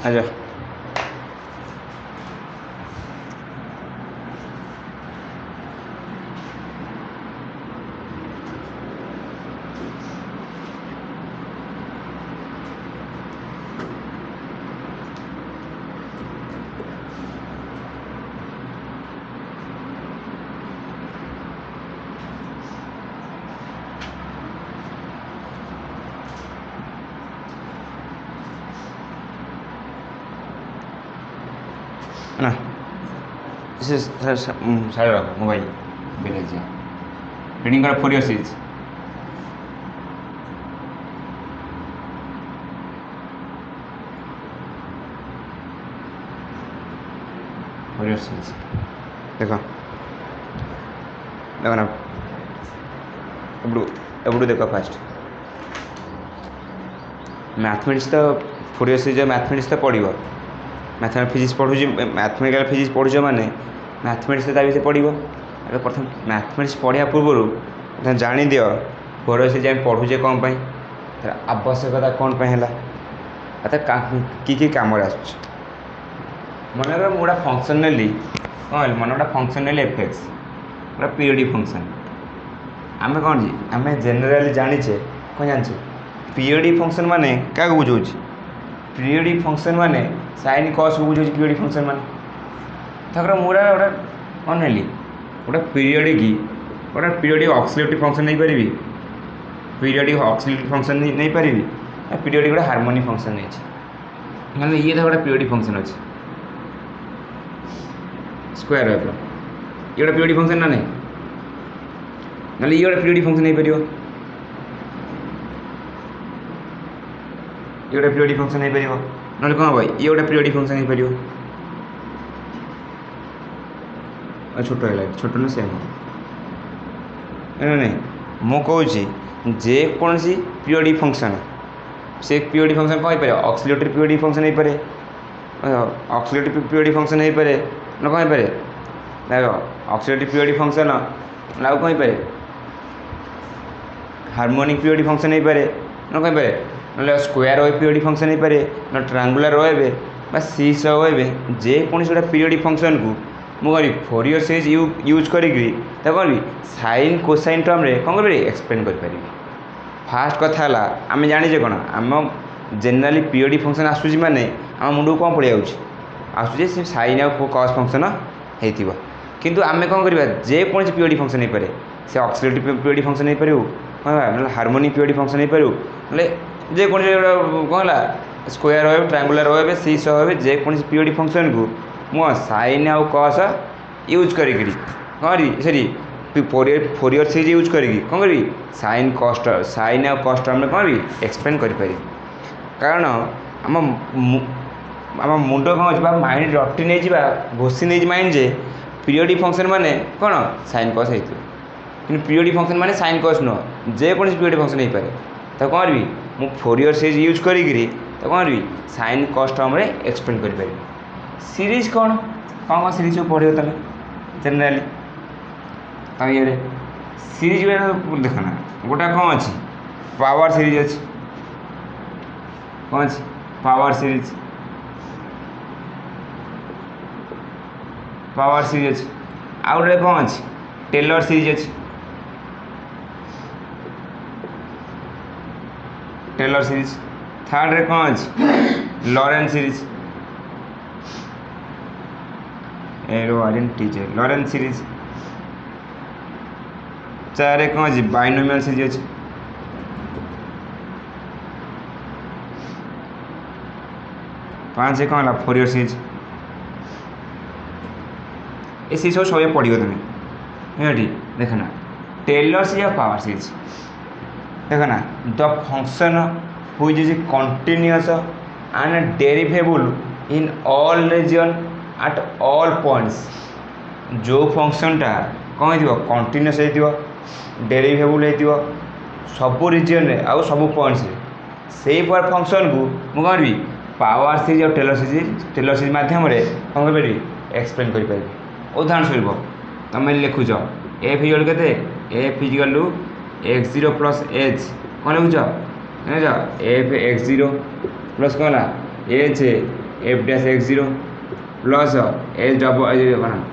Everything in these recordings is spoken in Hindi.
ଆଚ୍ଛା ना इसे साइड रखो मोबाइल बेले जा रीडिंग कर फोरियर सीरीज फोरियर सीरीज देखो देखो ना एबड़ू देख फास्ट मैथमेटिक्स तो फोरियर सीरीज मैथमेटिक्स तो पढ़ो मैथमेटिक्स फिजिक्स पढ़ू मैथमेटिकल फिजिक्स पढ़ुच मैंने मैथमेटिक्स ता विषय पढ़ो अगर प्रथम मैथमेटिक्स पढ़ा पूर्व जानी दियो फोरियर सीरीज आम पढ़ुचे कौन पाई तार आवश्यकता कौन पाई है कि कम आस मन कर गोटा फंक्शन नेली कौन मन गोटा फंक्शन नेली एफएक्स गोटा पीरियडिक फंक्शन आम कौन आम जेनेराली जानीचे कौन जानी पीरियडिक फंक्शन माने क्या बुझाऊँ पीरियडिक फंक्शन माने साइन कस को बुझाऊँ पीरियडिक फंक्शन माने थर मुझे गोटे कौन नेली गोटे पीरियडिक ऑक्सिलेटरी फंक्शन नहीं पारि पीरियडिक ऑक्सिलेटरी फंक्शन नहीं पारि पीरियडिक गोटे हार्मोनिक फंक्शन नहीं मतलब ये तो गोटे पीरियडिक फंक्शन अच्छे स्क्वायर ये गोटे पीरियडिक फंक्शन ना नहीं ना ये गोटे पीरियडिक फंक्शन नहीं पार ये गोटे पीरियडिक फंक्शन नहीं पार ना कौन भाई ये गोटे पीरियडिक फंक्शन नहीं पार छोट है छोट ना सेम नहीं मुझे जेकोसी पीरियडिक फंक्शन से पीरियडिक फंक्शन कौन पारे ऑक्सिलेटरी पीरियडिक फंक्शन नहीं पारे ऑक्सिलेटरी पीरियडिक फंक्शन नहीं पारे ना कौन पारे देख ऑक्सिलेटरी पीरियडिक फंक्शन ना कौन पारे हार्मोनिक पीरियडिक फंक्शन नहीं पारे ना कौन पारे ना स्क्वायर वेव पीरियडिक फंक्शन नहीं पारे ना ट्रायंगुलर वेव सीस वेव जेकोसी गोटे पीरियडिक फंक्शन को मुझे फोरियर सीरीज यूज करी कौन भी साइन कोसाइन टर्म रे कौन कर एक्सप्लेन कर फास्ट कथा है आम जाने कौन आम जेनेराली पीरियडिक फंक्शन आसूँ माने आम मुंड को कौन पड़े आसूँ से साइन आ कस फंक्शन हो किंतु आम कौन करवा जेकोसी पीरियडिक फंक्शन नहीं पारे से ऑक्सिलेटरी पीरियडिक फंक्शन नहीं पारू कौन ना हार्मोनिक पीरियडिक फंक्शन नहीं पारू ना जेकोसी कौन है स्क्वायर वेव ट्रायंगुलर वेव सीस वेव जेकोसी पीरियडिक फंक्शन को मु साइन आउ कस यूज करी कौन सरी फोरियर सीरीज यूज करी कौन करी साइन कस्ट साइन आउ कस्ट टर्म कौन भी एक्सप्लेन करें कारण आम आम मुंड कौन हो माइंड रटी नहीं घोषी नहीं माइंड जे पीरियडिक फंक्शन माने कौन साइन कस हो कि पीरियडिक फंक्शन माने साइन कस नुह जेकोसी पीरियडिक फंक्शन नहीं पारे तो कौन भी मु फोरियर सीरीज यूज करी तो कौन भी साइन कस टर्म एक्सप्लेन करें सीरीज कौन कौन कौन सीरीज पढ़ो तेल जेनेराली तो ये सीरीज देखना गोटा कौन अच्छी पावर सीरीज अच्छी कौन अच्छी पावर सीरीज अच्छी आउ गोटे कौन अच्छी टेलर सीरीज अच्छी टेलर सीरीज थर्ड रे कौन अच्छी लॉरेंस सीरीज लॉरेंस सीरीज चार कौन अच्छी बाइनोमियल सीरीज अच्छी पाँच कौन है फोरियर सीरीज ये सीरीज सब पढ़ो तुम्हें ये देखना टेलर सीरीज और पावर सीरीज देखना the function which is continuous and derivable in all region at all points जो फंक्शनटा कौन हो कंटिन्यूअस हो डेरिवेबल हो सब रीजन रे आउ सब पॉइंट्स से फंक्शन को मुझे कौन भी पावर सीरीज और टेलर सीरीज माध्यम कौन कर एक्सप्लेन करें उदाहरण स्वरूप तुम लिखुच एफ इक्वल के f equal to x zero plus h कौन लिखुच एफ एक्स जीरो प्लस कौन h f dash x zero plus h double कौन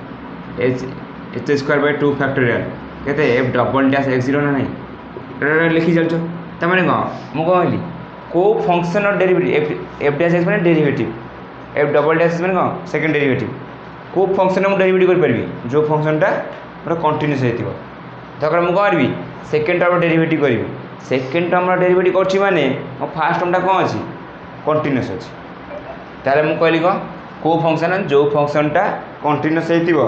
एच स्क्वायर बाय 2 फैक्टोरियल केते f double dash x zero ना नहीं लिखी चलछ तमाने कौन मु कहली को function derivative f dash x माने डेरिवेटिव एफ डबल डैश माने कौन सेकंड डेरिवेटिव को फंक्शन मु डेरिवेटिव कर परबी जो फंक्शनटा पूरा कंटीन्यूअस हेतिबो तकर मु करबी सेकंड टर्म डेरिवेटिव करबी सेकंड टर्म डेरिवेटिव करछि माने मो फर्स्ट टर्मटा कौन अछि कंटीन्यूअस अछि ताले मु कहली कौन को फंक्शन जो फंक्शनटा कंटीन्यूअस हेतिबो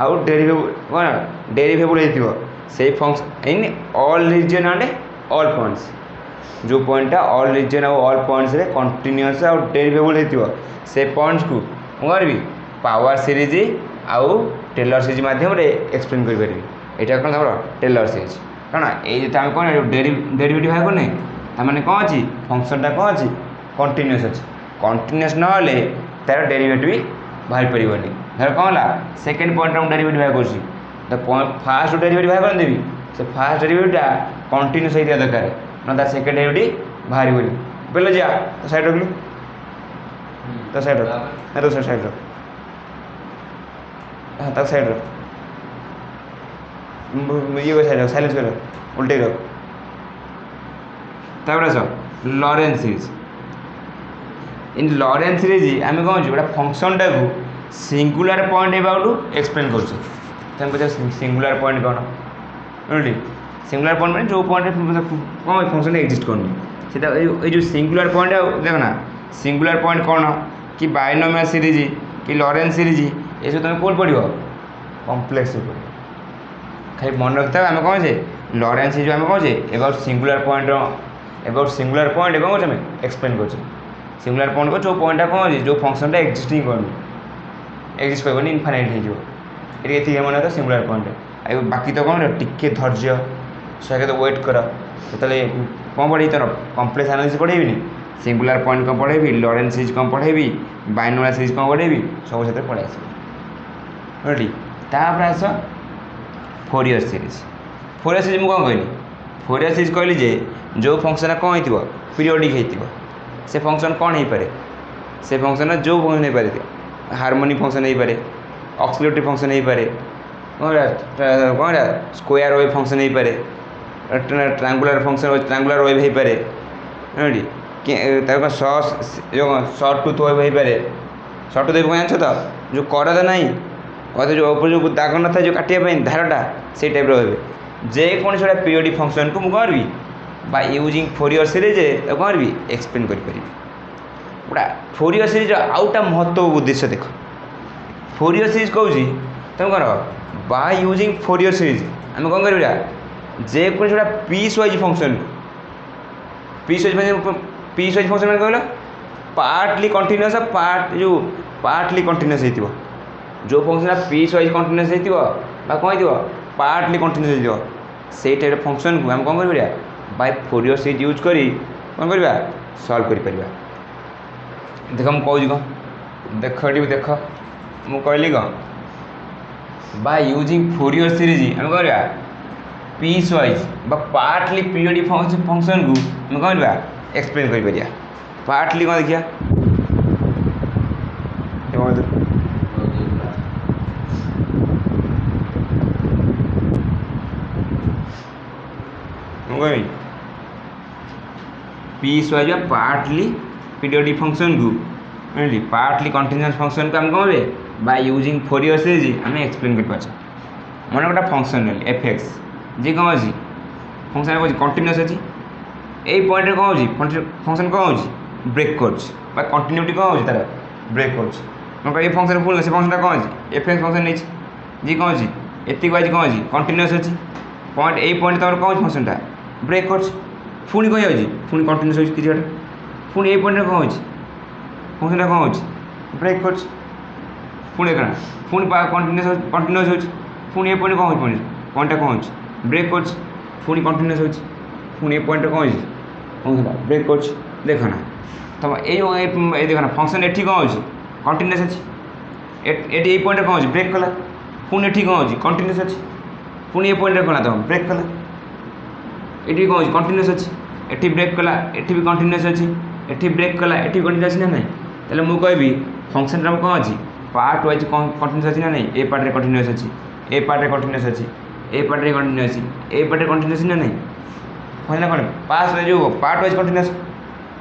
आउ डेरिवेटिव कौन डेरिवेबल हेतिबो से function in all region and all points जो पॉइंटा ऑल रीजन और ऑल पॉइंट्स रे कंटीन्यूअस और डेरिवेबल हेतिबो से पॉइंट्स को मु करबी पावर सीरीज आउ टेलर सीरीज माध्यम रे एक्सप्लेन कर परबी एटा कोन हमर टेलर सीरीज काना ए जे हम कोन डेरिवेटिव है कोने त माने कोन अछि फंक्शनटा कोन अछि कंटीन्यूअस अछि कंटीन्यूअस न होले तार डेरिवेटिव बाहर परिबनी धर कोन ला सेकंड पॉइंट हम डेरिवेटिव है करछि त फर्स्ट डेरिवेटिव है कोन देबी से फर्स्ट डेरिवेटिव कंटीन्यूअस हेतिया दरकार न ता सेकंड डेरिवेटिव बाहर बनी बेले जा तो साइड रखलु तो साइड रख ना तो साइड रख हाँ तक साइड रख ये को साइड रख साइलेंस कर उल्टे रख तापर आस Laurent series in Laurent series आम कौन गोटे फंक्शनटा को सिंगुलर पॉइंट एबाउट एक्सप्लेन कर सिंगुलर पॉइंट कौन बुझली सिंगुलर पॉइंट मैंने जो पॉइंट कौन फंक्शन एक्जिस्ट करनी ये जो सिंगुलर पॉइंट देख ना सिंगुलर पॉइंट कौन कि बाइनोमियल सीरीज कि लॉरेंस सीरीज ये सब तुम कौन पढ़ो कम्प्लेक्स पढ़ खाली मन रखता आम कौन से लॉरेंस सीरीज आम कौन से एबाउट सिंगुलर पॉइंट कौन कर एक्सप्लेन कर सिंगुलर पॉइंट को जो पॉइंटा कौन जो फंक्शनटा एक्जिस्टिंग करनी एक्जिस्ट कर इनफाइनाइट हो मन तो सिंगुलर पॉइंट बाकी तो कौन टिके धैर्य सके तो वेट कर तो कौन पढ़े तर कम्प्लेक्स एनालिसिस पढ़ेबी सिंगुलर पॉइंट कौन पढ़ेबी लॉरेंस सीरीज कौन पढ़ेबी बाइनोमियल सीरीज कौन पढ़ेबी सब से पढ़े आस बुझली तापर आस फोरियर सीरीज मुझे कौन कहली फोरियर सीरीज कहली जे जो फंक्शन कौन हो पीरियडिक हो से फंक्शन कौन हो पारे से फंक्शन जो फंक्शन हो पारे हार्मोनिक फंक्शन हो पारे ऑक्सिलेटरी फंक्शन हो पारे कौन स्क्वायर वेव फंक्शन हो पारे ट्रायंगुलर फंक्शन ट्रायंगुलर वेव हो पारे शॉर्ट टूथ वेव हो पारे शॉर्ट टूथ वेव जान तो जो करद ना कहते जो ऊपर जो दाग न था जो काटिया धारटा से टाइप रे जेको पीरियडिक फंक्शन को मुझे करी बाय यूजिंग फोरियर सीरीज तो कौन भी एक्सप्लेन करी गोटा फोरियर सीरीज आउटा महत्व उद्देश्य देख फोरियर सीरीज कहूँ तुम कर बाय यूजिंग फोरियर सीरीज आम कौन करा जेको piecewise function piecewise function मैंने कहल पार्टली कंटिन्यूअस पार्टली कंटिन्यूअस हो जो फंक्शन पीस वाइज कंटिन्यूअस हो कौन हो पार्टली कंटिन्यूअस हो से टाइप फंक्शन को आम कौन कर बाय फोरियर सीरीज यूज करी कौन करवा सॉल्व कर पार देख मुझे कौन देख ये देख मुझे कहली कौन बाय यूजिंग फोरियर सीरीज आम कौन piecewise partly periodic function को आम कौन एक्सप्लेन कर पार पार्टली कौन देखिए piecewise partly periodic function को पार्टली कंटिन्यूअस फंक्शन को आम कौन बाय यूजिंग फोरियर सीरीज आम एक्सप्लेन कर पार्छ मन गोटे फंक्शन एफ एक्स जी कौन अच्छी फंक्शन कौन कंटिन्यूअस अच्छी यही पॉइंट कौन हो फंक्शन कौन हो ब्रेक कर कंटिन्यूटी कौन हो तार ब्रेक कर फंक्शन फुल से फंक्शन कौन अच्छी एफ एक्स फंक्शन नहीं जी कौन अच्छी एति वाइज कौन अच्छी कंटिन्यूअस अच्छी पॉइंट यही पॉइंट तुम कौन फंक्शनटा ब्रेक कर पुणी कहीं जाऊँगी पुणी कंटिन्यूस हो किसी पुणी यही पॉइंट कौन हो फंक्शनटा कौन हो ब्रेक कर पुणी क्या पुणी कंटिन्यूस हो पुणी ये पॉइंट कौन हो पॉइंटा कौन हो ब्रेक कर पुणी कंटिन्यूस हो पुणी ये पॉइंट कौन हो फंक्शनटा ब्रेक कर देख ना तुम ये देख ना फंक्शन एटी कौन हो कंटिन्यूस अच्छी ये पॉइंट कौन हो ब्रेक कला पुणी एटी कौन हो कंटिन्यूस अच्छी पुणी ये पॉइंट कौन तुम ब्रेक कला ये कौन कंटिन्यूस अच्छी एटी ब्रेक कला एटी भी कंटिन्यूस अच्छी एटी ब्रेक कला एटी कंटिन्यूस ना ना ताले मु कहबी फंक्शन रा कौन अछि पार्ट वाइज कंटीन्यूअस अछि ना नहीं ए पार्ट रे कंटीन्यूअस अछि ए पार्ट रे कंटीन्यूअस अछि ए पार्ट रे कंटीन्यूअस अछि ए पार्ट रे कंटीन्यूअस ना नहीं कहला कोन पास रे जो पार्ट वाइज कंटीन्यूअस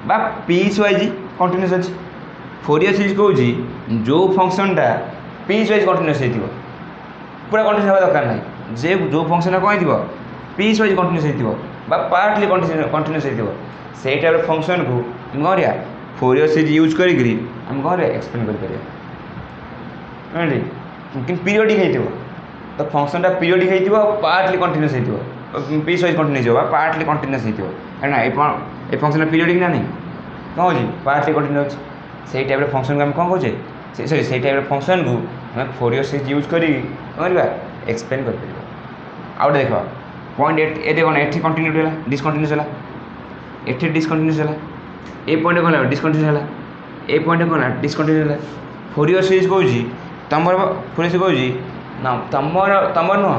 बा पीस वाइज कंटीन्यूअस अछि फोरियर सीरीज कहूँ जो फंक्शनटा पीस वाइज कंटीन्यूअस होइथिबो पूरा कंटीन्यूअस होगा दरकार नहीं जे जो फंक्शन कौन थी पीस वाइज कंटीन्यूअस होइथिबो बा पार्टली कंटीन्यूअस होइथिबो से टाइप फंक्शन को हम कौन करिया फोरियर सीरीज यूज करी हम कौन एक्सप्लेन कर पारिया लेकिन पीरियडिक होइथिबो तो फंक्शनटा पीरियडिक होइथिबो पार्टली कंटीन्यूअस होइथिबो पीस वाइज कंटीन्यूअस होइथिबो पार्टली कंटीन्यूअस होइथिबो है ना ए फंक्शन पीरियडिक ना नहीं कौन होची पार्टली कंटीन्यूअस से टाइप फंक्शन को हम कौन कहे सॉरी से टाइप फंक्शन को हम फोरियर सीरीज यूज करी कौन एक्सप्लेन कर पारिबो आउट देखो पॉइंट ए देखो ना एठी कंटिन्यूटी होला डिसकंटिन्यूअस होला एठी डिसकंटिन्यूअस होला ए पॉइंट कोला डिसकंटिन्यूअस होला ए पॉइंट कोला डिसकंटिन्यूअस होला फोरियर सीरीज कहूँ तमर फोरियर सीरीज कहूँ ना तमर no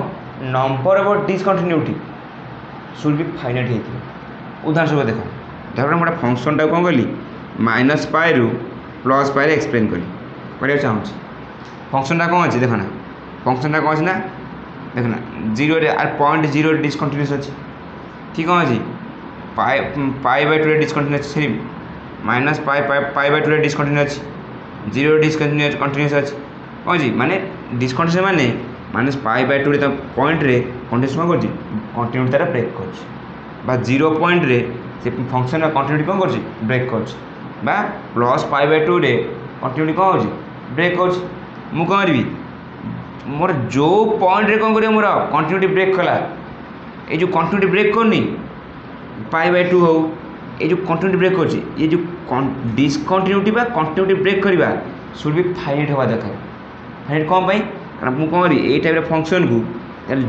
number of discontinuity should be finite होइथिबो उदाहरण सब देखो धर मोटा फंक्शन टा कौन कली माइनस पाई रु प्लस पाई एक्सप्लेन करी चाहूँ फंक्शन टा कौन अच्छी देख ना फंक्शन टा कौन अच्छी ना देख ना जीरो पॉइंट जीरो डिसकंटिन्यूअस अच्छी ठीक कौन अच्छी पाई बाय टू डिसकंटिन्यूअस अच्छी minus pi by to discontinuous अच्छी जीरो डिसकंटिन्यूअस कंटिन्यूअस अच्छी कौन अच्छी माने डिसकंटिन्यूअस माने minus pi by two point रे कंटिन्यूअस कौन कर कंटिन्यूटी तार ब्रेक कर जीरो पॉइंट रे से फंक्शन कंटिन्यूटी कौन कर ब्रेक कर प्लस पाई बाय टू रे कंटिन्यूटी कौन हो ब्रेक कर मु कौन करी मोर जो पॉइंट रे कौन कर मोर कंटिन्यूटी ब्रेक कला ये जो कंटिन्यूटी ब्रेक करनी पाई बाय टू हो ये जो कंटिन्यूटी ब्रेक कर ये जो डिसकंटिन्यूटी बा कंटिन्यूटी ब्रेक करवा शुड बी फाइनाइट हवा दरकार फाइनाइट कौन पाई कारण मु कौन करी टाइप फंक्शन को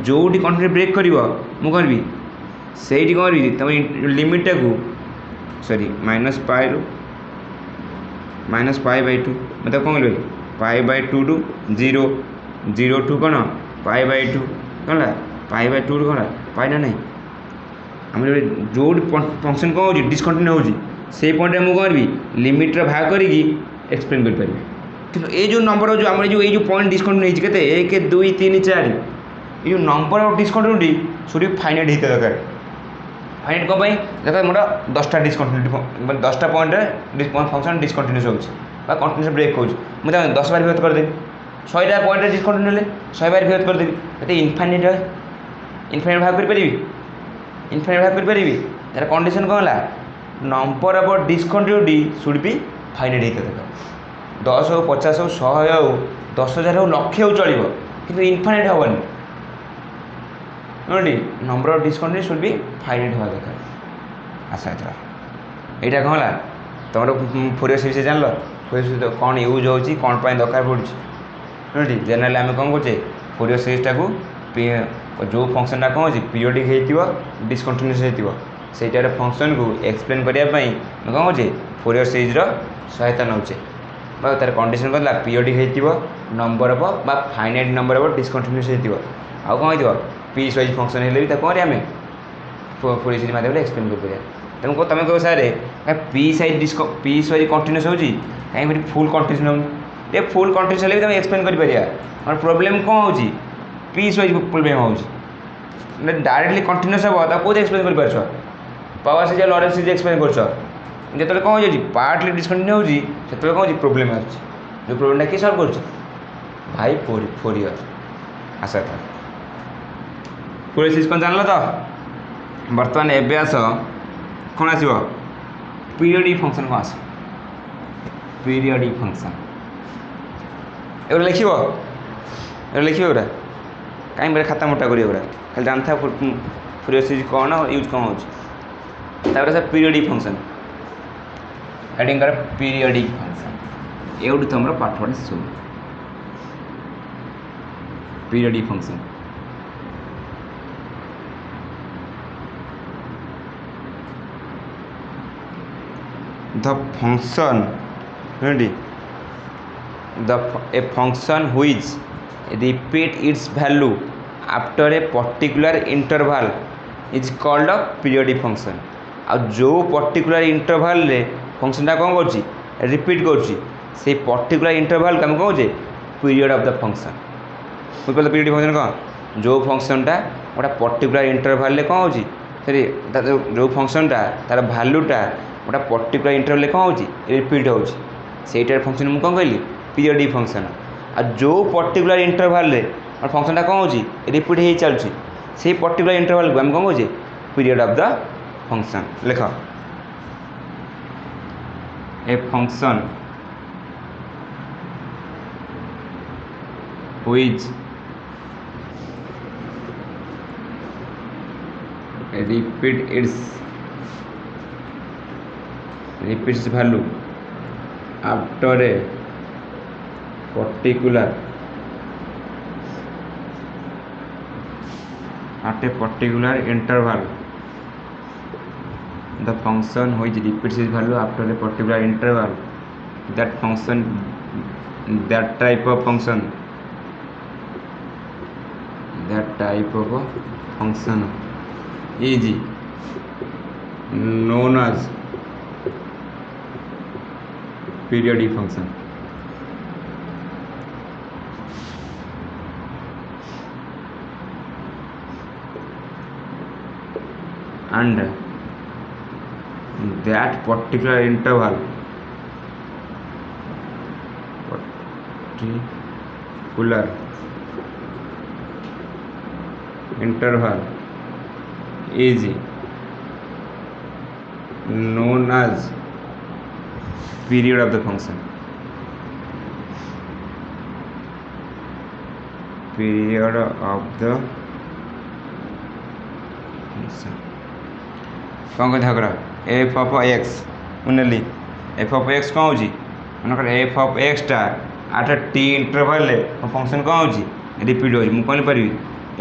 जो कंटिन्यूटी ब्रेक कर मु करी से कौन करी तुम लिमिटा को sorry minus pi by two मतलब कौन कर pi by two to zero zero to कौन पाई बाय टू कौन पाई बाय टू कौन पाई ना नहीं आम जो फंक्शन कौन हो डिसकंटिन्यू हो से पॉइंट मुझे कौन करी लिमिट्रे भाग करी एक्सप्लेन कर पारि कि ये जो नंबर जो आम जो पॉइंट डिसकंटिन्यू होते एक दुई तीन चार ये number of discontinuity should be finite होता दरकार फाइनाइट कौन देख मोर 10टा डिसकंटिन्यूटी 10टा पॉइंट फंक्शन डिसकंटिन्यूस हो कंटिन्यूस ब्रेक हो मुझे 10 बार विरोध करदेवी 100टा पॉइंट डिसकंटिन्यू हेल्ले 100 बार विरोध करदेवी ये इनफाइनाइट भाग करी इनफाइनाइट भाग करी तार कंडीशन कौन है number of discontinuity should be finite होता दरकार 10 हो 50 हो 100 हो 10,000 हो लक्ष हो चलो कि इनफाइनाइट हेनी number of discontinuity should be finite हवा दरकार आशा यहाँ कौन है तुम फोरियर सीरीज जान फोरियर सीरीज कौन यूज होची कौन पाई दरकार पड़ी जनरली आम कौन करे फोरियर सीरीजटा को जो फंक्शनटा कौन हो पीरियडिक हो डिसकंटिन्यूअस हो से फंक्शन को एक्सप्लेन करने कौन करे फोरियर सीरीज सहायता नौचे तार कंडीशन कहला पीरियडिक हो नंबर ऑफ बा फाइनाइट नंबर ऑफ डिसकंटिन्यूअस हो आउ कौन हो पीस वाइज फंक्शन हेल्ले भी कौन आम फोरियर सीरीज माध्यम एक्सप्लेन कर तुम कह सारे पीस वाइज कंटिन्यूअस हो कहीं फुल कंटिन्यूस नौ ये फुल कंटिन्यूस हेल्ले भी तुम एक्सप्लेन कर पार प्रोब्लेम कौन हो पीस वाइज प्रोब्लेम हो डायरेक्टली कंटिन्यूअस हम कौन एक्सप्लेन कर पार्छ power series Laurent series explain कर जो कौन हो पार्टली डिसकंटिन्यू हो कौन प्रोब्लेम आ जो प्रोब्लेम किए सल्व कर भाई फोरियर आशा था फोरियर सीरीज कौन जान तो बर्तमान एवं आस कौन आसो पीरियडिक फंक्शन कौन आस पीरियडिक फंक्शन एगुरा लिख एगुरा कहीं बेरे खाता मोटा करा खाली जानता फोरियर सीरीज कौन यूज कौन हो सर पीरियडिक फंक्शन हेडिंग कर पीरियडिक फंक्शन एवं तुम पाठ पढ़ा सब periodic function the function a function which repeat its value after a particular interval is called a periodic function आ जो पर्टिकुलर इंटरवल रे फंक्शन टा कौन कर रिपीट कर पर्टिकुलर इंटरवल को आम कहे पीरियड ऑफ द फंक्शन बुझे पीरियड फंक्शन कौन जो फंक्शनटा गोटे पर्टिकुलर इंटरवल कौन हो सरी जो फंक्शनटा तार भैल्यूटा गोटे पर्टिकुलर इंटरवल कौन हो रिपीट हो फंक्शन मुझे कौन कहली पीरियडिक फंक्शन आ जो पर्टिकुलर इंटरवल फंक्शनटा कौन हो रिपीट हो चलुची से पर्टिकुलर इंटरवल को आम कौन कहे पीरियड ऑफ द फंक्शन लिख a function which repeats value after a particular interval. The function which repeats its value after a particular interval, that type of function is known as periodic function. And that particular interval is known as period of the function. Period of the function. कौन कहते हैं एफ ऑफ एक्स उन्हें एफ ऑफ एक्स कौन हो मन एफ ऑफ एक्स टा आठ टी इंटरवल फंक्शन कौन हो रिपीट हो कौन पारि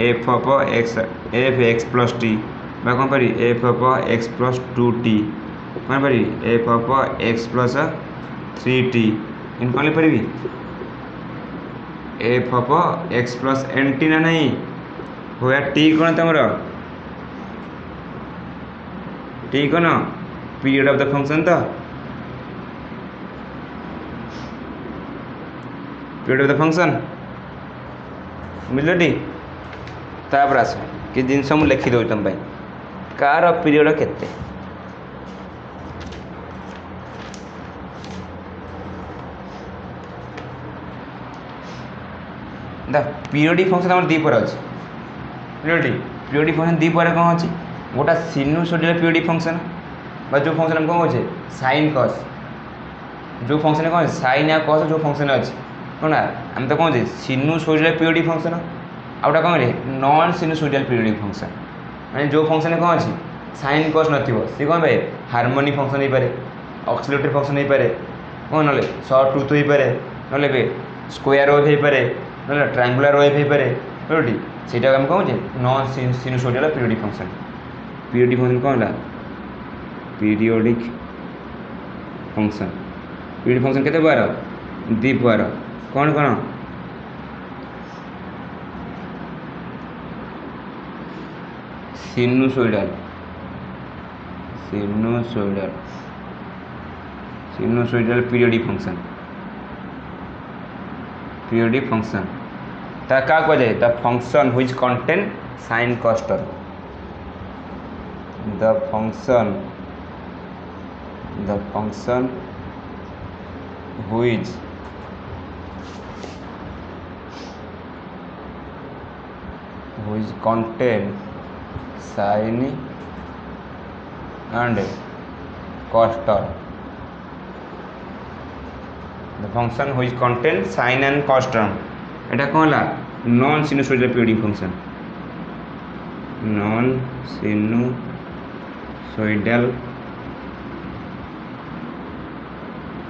f of x f x plus t कौन पारि f of x plus 2t कौन पारि f of x plus 3t इन कौन पारि f of x plus n t ना नहीं हो टी कौन तुम टी कौन पीरियड ऑफ द फंक्शन तो पीरियड ऑफ द फंक्शन बुझल तापर आस कि जिनस मुझे लिखिदे तुम कार पीरियड केते पीरियडिक फंक्शन आम दीपर अच्छे पीरियडिक फंक्शन दीपर कौन अच्छी गोटा सिनुसोइडल पीरियडिक फंक्शन जो फंक्शन हम कौन कहे साइन कस जो फंक्शन कौन साइन या कस जो फंक्शन अच्छे कौन आम तो कौन सिनुसोइडल पीरियडिक फंक्शन आउटा कौन नॉन सिनुसोइडल पीरियडिक फंक्शन मैंने जो फंक्शन कौन अच्छी साइन कस न सी कौन पाए हार्मोनिक फंक्शन हो पाए ऑक्सिलेटरी फंक्शन हो पाए कौन ना शॉर्ट टूथ हो पाए ना स्क्वायर वेव हो पाए ना ट्रायंगुलर वेव हो पाए बुझल ସେଇଟା ଆମେ କହୁଛେ non sinusoidal periodic function periodic function କ'ଣ ହେଲା ପିରିୟଡ଼ିକ୍ ଫଙ୍କସନ୍ ପିରିୟଡ଼ିକ୍ ଫଙ୍କସନ୍ କେତେ ପ୍ରକାର ଦୁଇ ପ୍ରକାର କ'ଣ କ'ଣ ସିନୁସୋଇଡାଲ ପିରିୟଡ଼ିକ୍ ଫଙ୍କସନ୍ ता क्या कहे the function which contain sine cos term the function which contain sin and cos term the function which contain sin and cos term एटा कौन है non sinusoidal periodic function non sinusoidal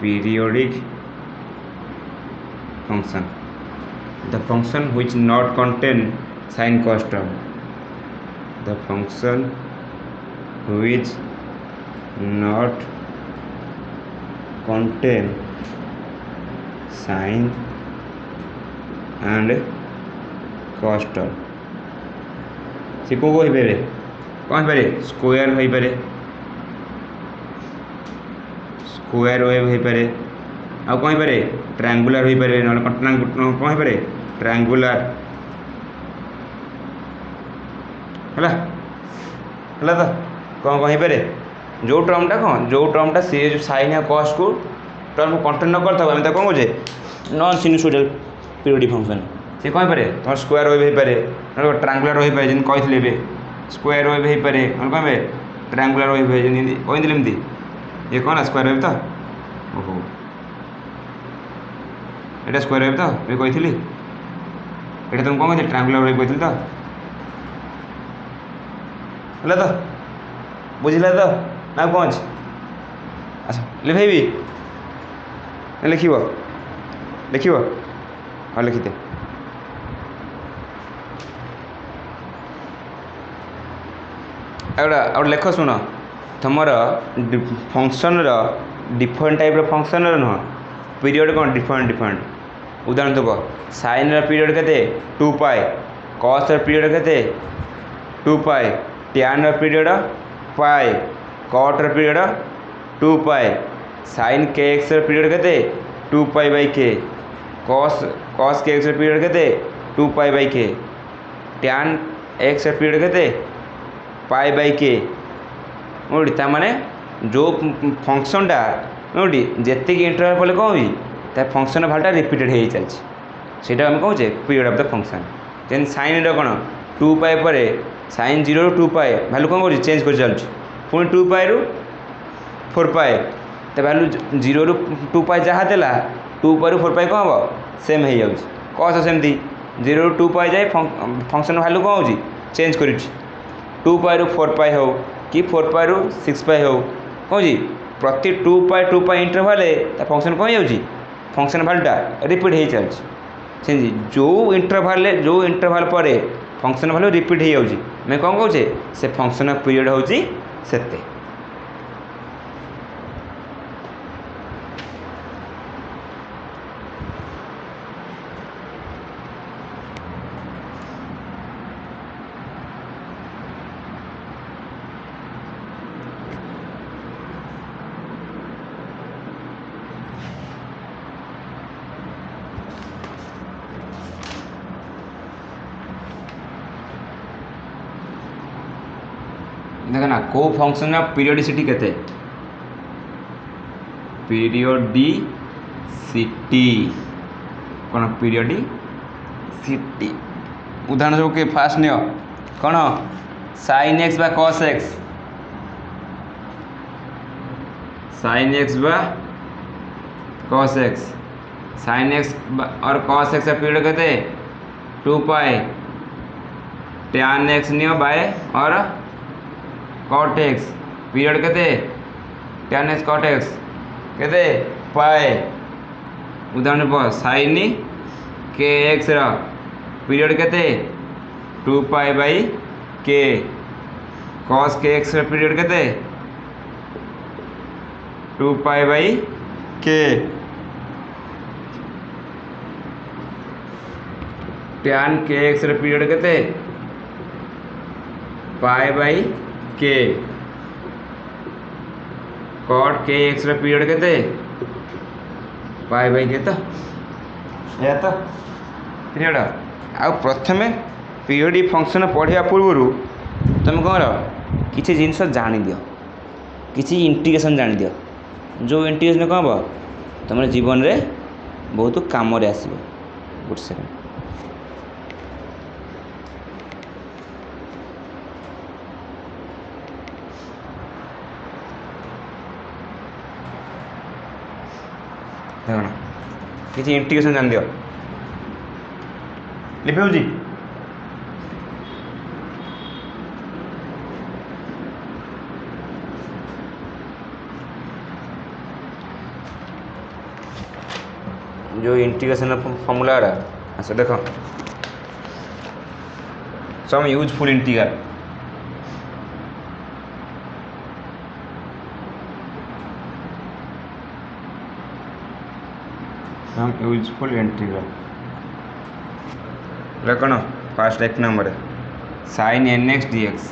periodic function the function which not contain sine cos term the function which not contain sine and cos term से कौ हो पारे कौन हो पारे स्क्वायर हो पारे स्क्वायर वेव हो पारे आउ कौन हो पारे ट्रायंगुलर हो पारे ना कौन हो पारे ट्रायंगुलर है तो कौन कौन हो पारे जो टर्मटा कौन जो टर्मटा सी जो साइन या कॉस को टर्म कंटेन न करता आम कौन कहे नॉन सिनुसोइडल पीरियोडिक फंक्शन सी कौन पारे तुम स्क्वायर वेव हो पारे ना ट्रायंगुलर हो पारे जमी कही स्क्वायर वेव हो पारे कौन पाए ट्रायंगुलर वेव कही एमती ये कौन स्क्वायर वेव तो ओहो ये स्क्वायर वेव तो ये कही ये तुम कौन कही ट्रायंगुलर वेव कही तो है तो बुझिला तो ना कौन अच्छे अच्छा लिखेबी लिख लिख हाँ लिखिदे आउट लेख शुण तुम फंक्शन डिफरेंट टाइप फंक्शन नुह पीरियड कौन डिफरेंट डिफरेंट उदाहरण देव साइन पीरियड के 2 पाए कॉस पीरियड के 2 पाए टैन पीरियड पाए कॉट पीरियड 2 पाए साइन के एक्स पीरियड के 2 पाई बाई के कॉस कॉस के एक्स पीरियड के 2 पाई बाई के टैन एक्स पीरियड के पाई बाई के ओडी ता माने जो फंक्शनटा ओडी जेति इंटरवल पले कौन भी ता फंक्शन भालटा रिपीटेड हो चलछि सेटा हम कहूचे पीरियड ऑफ द फंक्शन जेन साइन रो कोन 2 पाई परे साइन 0 ରୁ 2 पाए भैल्यू कौन कर चेंज कर चलुँ पुणी 2 पाए ରୁ 4 पाए तो भैल्यू 0 ରୁ 2 पाए जहाँ देला 2 पाए ରୁ 4 पाए कौन हम सेम हो जाऊँ कस सेमती 0 ରୁ 2 पाए जाए फंक्शन भैल्यू कौन हो चेंज कर 2 पाए ରୁ 4 पाए हो कि 4 पाए ରୁ 6 पाए हो कौन प्रति 2 पाए इंटरवल फंक्शन कौन हो फंक्शन भैल्यूटा रिपीट हो चलती जो इंटरवल पर फंक्शन भैल्यू रिपीट हो जाऊँ मैं कौन कहे से फंक्शन पीरियड हूँ सेते देख ना को फंक्शन पीरियोडिसिटी केते पीरियोडिसिटी कौन पीरियोडिसिटी उदाहरण सब के फास्ट नियो कौन साइन एक्स बा कॉस एक्स साइन एक्स बा कॉस एक्स साइन एक्स और कॉस एक्स का पीरियड कहते 2 पाए टैन एक्स नियो बाय और कॉट एक्स पीरियड कहते टैन एक्स कॉट एक्स कहते पाए उदाहरण पर साइन के एक्स पीरियड कहते 2 पाए बाई के कॉस के एक्स पीरियड कहते 2 पाए बाई के टैन के एक्स पीरियड कहते पाए बाई के कॉट के एक्स पीरियड कहते पाए बाई के तो पीरियड आ प्रथमे पीरियडिक फंक्शन पढ़िया पूर्व तुम कौन किसी जिनस जानी दियो किसी इंटीग्रेशन जानी दियो जो इंटीग्रेशन कौन हम तुम जीवन रे बहुत काम आसो गोटे सेकेंड किसी इंटीग्रेशन जान दियो लिखे जी जो इंटीग्रेशन फॉर्मूला अच्छा देख some useful integral some useful integral कौन फास्ट एक number sine n x d x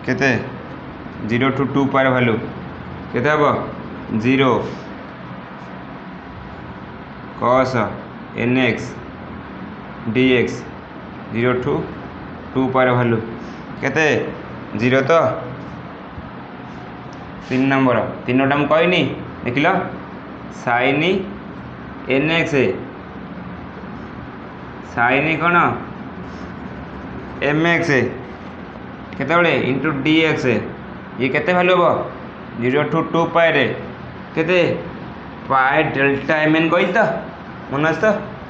केते 0 टू 2 पार भैल्यू केते हम 0 cos nx dx 0 टू 2 पार भैल्यू केते 0 तो 3 नंबर 3टा मुझे कहनी देख लो sin nx sin कौन mx केते इंटू dx ये केते भैल्यू हम 0 टू 2 पाए रे केते पाए डेल्टा एम एन कही तो मन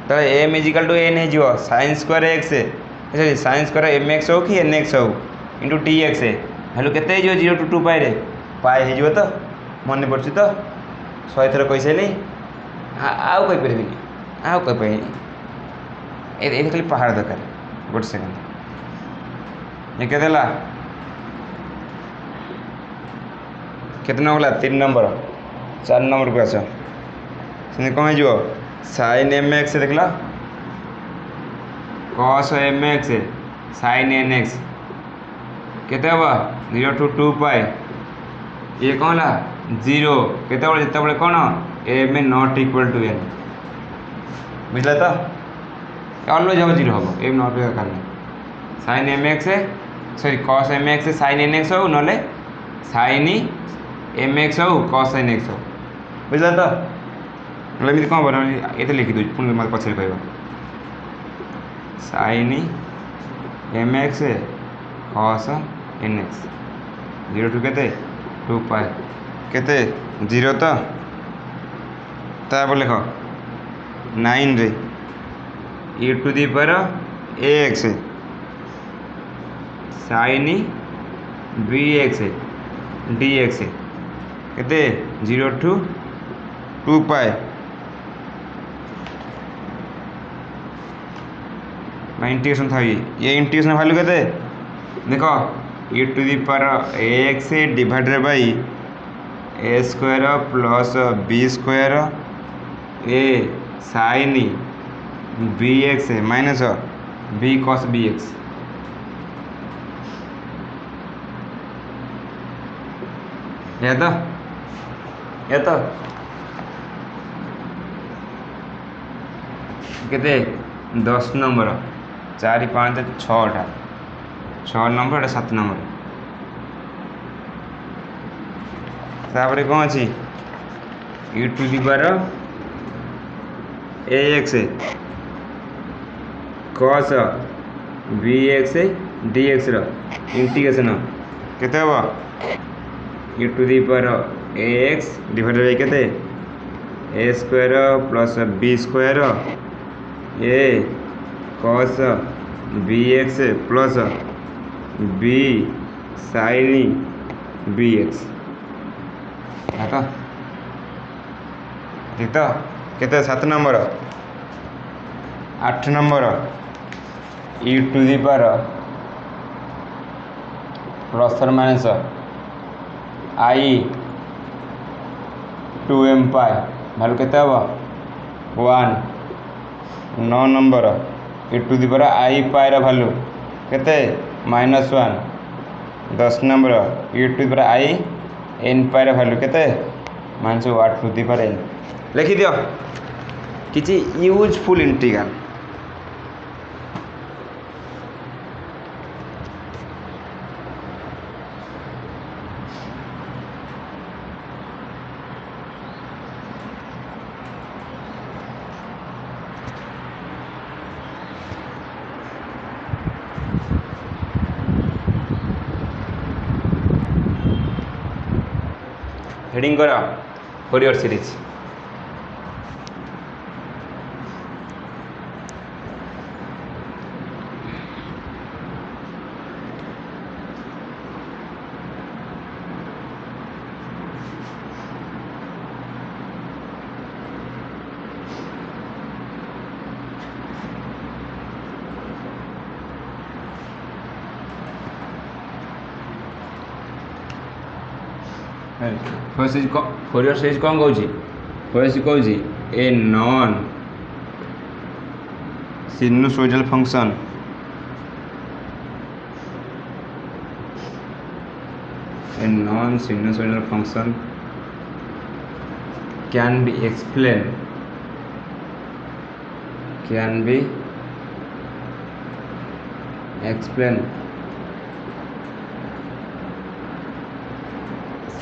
तो एम इजिकल टू एन हो sine square x sorry sine square m x हो कि एन एक्स हो इंटू डी एक्स भैल्यू केते 0 टू 2 पाए रे पाए हो तो मन पड़े तो 100 थर कही सारे आउ कहीपर आउ कहीपर ये खाली पहाड़ दरकार गोटे सेकेंड ये केला केतना गला 3 नंबर 4 नंबर को आस से कौन हो साइन एम एक्स देख लो cos m x sine n x केते हम 0 टू 2 पाए ये कौन है 0 केते जिते कौन m a not equal to n बुझल तो अलवेज हम 0 हम एम नॉट दरकार नहीं sine m x sorry cos m x sine n x हो ना साइन एम एक्स हो कस एन एक्स हो बुझल तो एमती कौन बना ये लिखी दूँ पुणी मत पचर कह sine m x cos n x 0 to केते 2 पाए केते 0 तो तापर लिख 9 रे e to the power a x sine b x d x केते 0 टू 2 पाए इंटीग्रेशन था ये इंटीग्रेशन वैल्यू केते देख e to the power a x divided by a square plus b square a sine b x minus b cos b x ये तो केते 10 नंबर 4 5 6टा 6 नंबर 7 नंबर तापर कौन अच्छी e to the power a x cos b x d x integration केते हम e to the power a x divided by केते a square plus b square a cos b x plus b sine b x तो ठीक तो केते 7 number 8 number e to the power plus और minus i 2m pi value केते हम 1 9 number e to the power i पाए भैल्यू केते -1 10 number e to the power i n pi value केते -1 टू दी पावर एन लिखि दियो किछि यूजफुल इंटीग्रल हेडिंग करा फोरियर सीरीज फोरियर सीरीज कौन कौन फोरियर सीरीज कौन a non sinusoidal function A non-sinusoidal function can be explained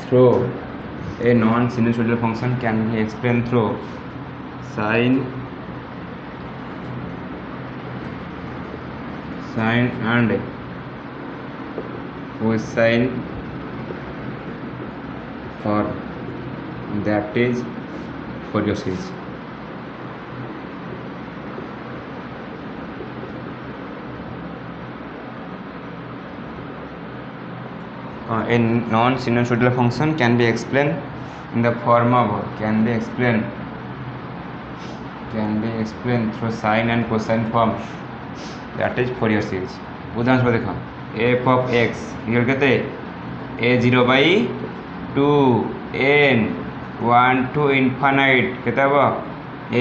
through a non-sinusoidal function can be explained through sine and cosine form, that is Fourier series. A non-sinusoidal function can be explained in the form of can be explained through sine and cosine form, that is Fourier series. उदाहरण पर देखो f of x इक्वल कितने a0/2 n 1 to infinite कितना वो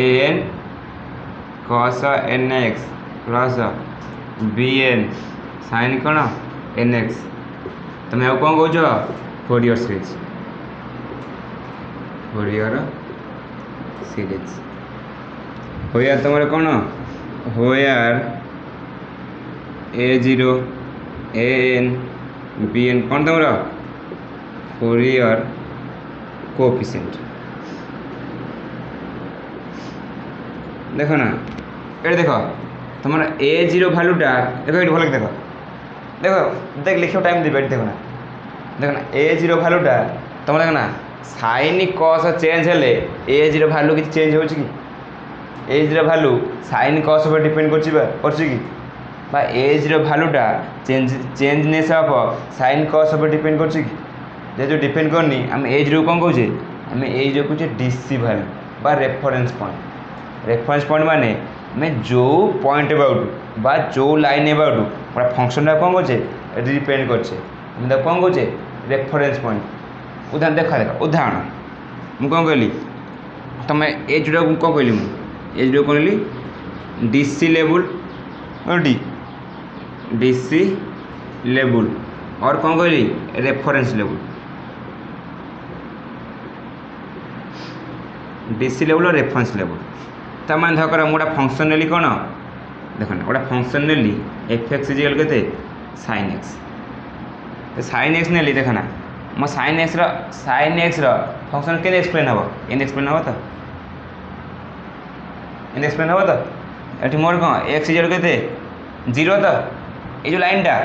an cos nx plus bn sin कौन nx તમે આવું કોણ કહો છો ફોરિયર સિરીઝ હોયાર તમારે કોણ હોયાર a0 an bn કોણ તમારો ફોરિયર কোএফিসিয়েন্ট দেখো না এটা দেখো তোমার a0 ভ্যালুটা দেখো এটা ভালো দেখো দেখো দেখ লিখেও টাইম দিবে দেখো না a0 ভ্যালুটা তোমার দেখো না সাইন কস চেঞ্জ হলে a0 ভ্যালু কিছু চেঞ্জ হচ্ছে কি a0 ভ্যালু সাইন কস উপরে ডিপেন্ড করছে কি বা a0 ভ্যালুটা চেঞ্জনেস অফ সাইন কস উপরে ডিপেন্ড করছে কি যেহেতু ডিপেন্ড করনি আমি a0 কম কହୁଛେ আমি a0 কହୁଛେ ডিসি ভ্যালু বা রেফরেন্স পয়েন্ট মানে ଆମେ ଯେଉଁ ପଏଣ୍ଟ ଏବାଉଟୁ ବା ଯେଉଁ ଲାଇନ୍ ଏବାଉଟୁ ଗୋଟେ ଫଙ୍କସନ୍ଟା କ'ଣ କରୁଛେ ଡିପେଣ୍ଡ କରୁଛେ ଆମେ ତାକୁ କ'ଣ କହୁଛେ ରେଫରେନ୍ସ ପଏଣ୍ଟ ଉଦାହରଣ ଦେଖ ଉଦାହରଣ ମୁଁ କ'ଣ କହିଲି ତୁମେ ଏ ଯେଉଁଟାକୁ କ'ଣ କହିଲି ମୁଁ ଏ ଯେଉଁ କ'ଣ କହିଲି ଡିସି ଲେବୁଲ୍ ଡିସି ଲେବୁଲ୍ और କ'ଣ କହିଲି ରେଫରେନ୍ସ ଲେବୁଲ୍ ଡିସି ଲେବୁଲ୍ और ରେଫରେନ୍ସ ଲେବୁଲ୍ तार धर मुझे फंक्शन नेली कौन देख गोटे फंक्शन नेली एफ एक्स इजिकल के साइन एक्स नेली देखना मो साइन एक्स फंक्शन के एक्सप्लेन हम एन एक्सप्लेन हम तो एन एक्सप्लेन हम तो ये मोर कौन एक्स इजिकल के 0 तो ये जो लाइनटा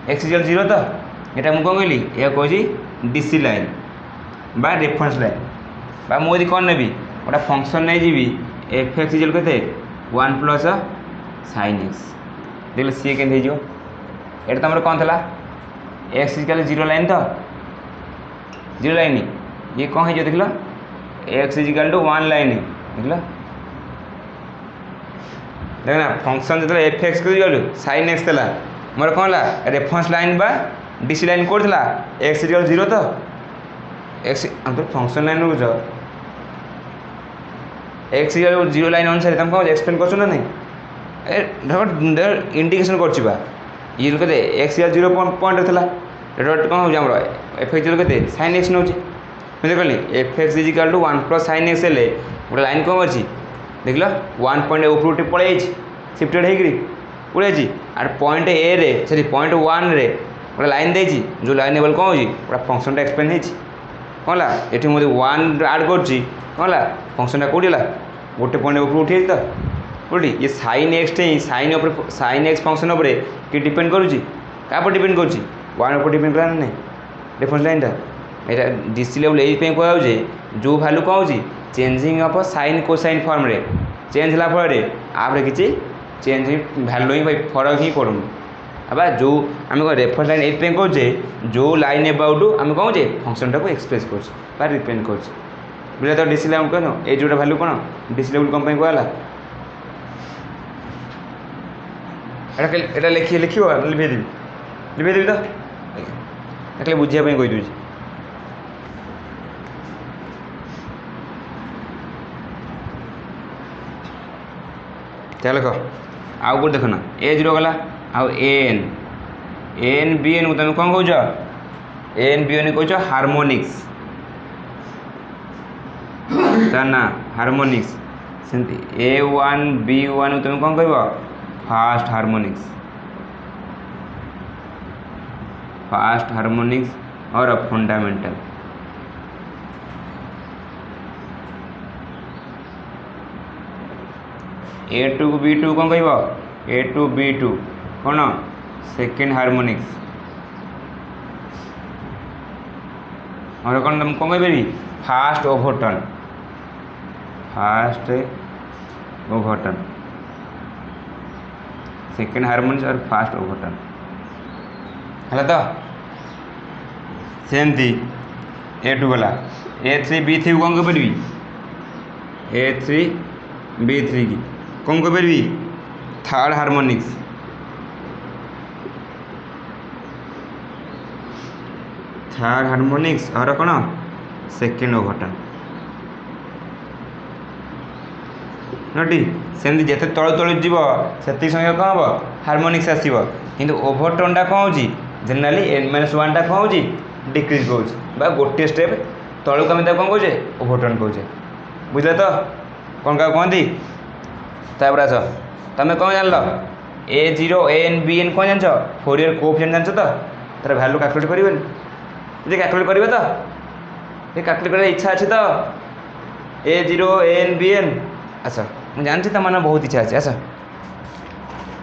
एक्स इजिकल 0 तो यहाँ मुझे कौन कहली यह कौन डीसी लाइन बा रेफरेन्स लाइन बा मुझे कौन नेबी गोटे फंक्शन नहीं जी एफ एक्स इजिकल के 1 प्लस साइन एक्स देख सी के ये तुम कौन था एक्स इजिकल 0 लाइन तो 0 लाइन ये कौन हो देख लो एक्स इजिकल टू 1 लाइन देख लो देखना फंक्शन जो एफ एक्स को साइन एक्स था मोर कौन है रेफरेन्स लाइन बा डीसी लाइन कौन था एक्स इजिकल 0 तो एक्स फंक्शन लाइन बुझ एक्स इजिकल 0 लाइन अनुसार तुम कौन एक्सप्लेन कर ना नहीं इंडिकेशन कर ये कहते एक्स इजिकल 0 पॉइंट था कौन हो एफ एक्स इजिकल के साइन एक्स नौ मुझे कहली f x is equal to 1 plus sine x हेल्ले गोटे लाइन कौन अच्छी देख लो 1 पॉइंट ऊपर पड़े सिफ्टेड होड़ी आर पॉइंट ए रे सॉरी पॉइंट 1 रे गोटे लाइन देती जो लाइन एबल कौन हो गोटे फंक्शनटा एक्सप्लेन होती कौन है ये मुझे 1 आड कर कौन है फंक्शनटा कौटी है गोटे पॉइंट ऊपर उठी तो कौटी ये sine x sine x function उपर कि डिपेंड करुच्ची क्या डिपेंड कर 1 ऊपर डिपेंड करा ना रेफरेन्स लाइनटा यहाँ डीसी लेवल ये कहुए जो भैल्यू कौन हो changing of sine cosine form रे चेंज होला फल आपरे किसी चेंज भैल्यू ही फरक ही पड़ूनी अब जो आम रेफरेन्स लाइन ये कहे जो लाइन एबाउटू आम कौन फंक्शनटा को एक्सप्रेस कर रिप्रेजेंट कर बुझे तो डीसी लेवल कह ये जोटा भैल्यू कौन डीसी लेवल कौन कहला এটা লিখি লিখিব লিখে দেবি তো দেখলে বুঝিয়া কই দউছি चल लिख आउ कौट देख ना ए 0 गला आउ एन एन बी एन को तुम कौन कौच एन बी एन कौच हार्मोनिक्स ना हार्मोनिक्स सेमती ए वन बी वन तुम कौन कह फास्ट हार्मोनिक्स और fundamental a to b two कौन कह ए टू बी टू कौन सेकेंड हार्मोनिक्स और कौन तुम कौन कह फास्ट ओवरटर्न सेकेंड हार्मोनिक्स और फास्ट ओवरटर्न है तो सेमती ए टू गला ए थ्री बी थ्री कौन कह ए थ्री बी थ्री की कौन कह थर्ड हार्मोनिक्स और कौन सेकेंड ओवरटर्न नटी सेमती जिते तलू तलू जीव से संख्या कौन हम हार्मोनिक्स आसो कि ओवरटर्नटा कौन हो जेनेराली एन माइनस वन टा कौन हो डिक्रीज कौच गोटे स्टेप तलू आम कौन कहे ओवरटर्न कहे बुझे तो कौन क्या कहती तापर आस तुम कौन जान ए जीरो एन बी एन कौन जान फोरियर कोएफिशिएंट जान तो तार भैल्यू कैलकुलेट कर कैलकुलेट करेंगे तो ये कैलकुलेट कर इच्छा अच्छी तो ए जीरो एन बी एन आस मुझे जानती तुम बहुत इच्छा अच्छे आस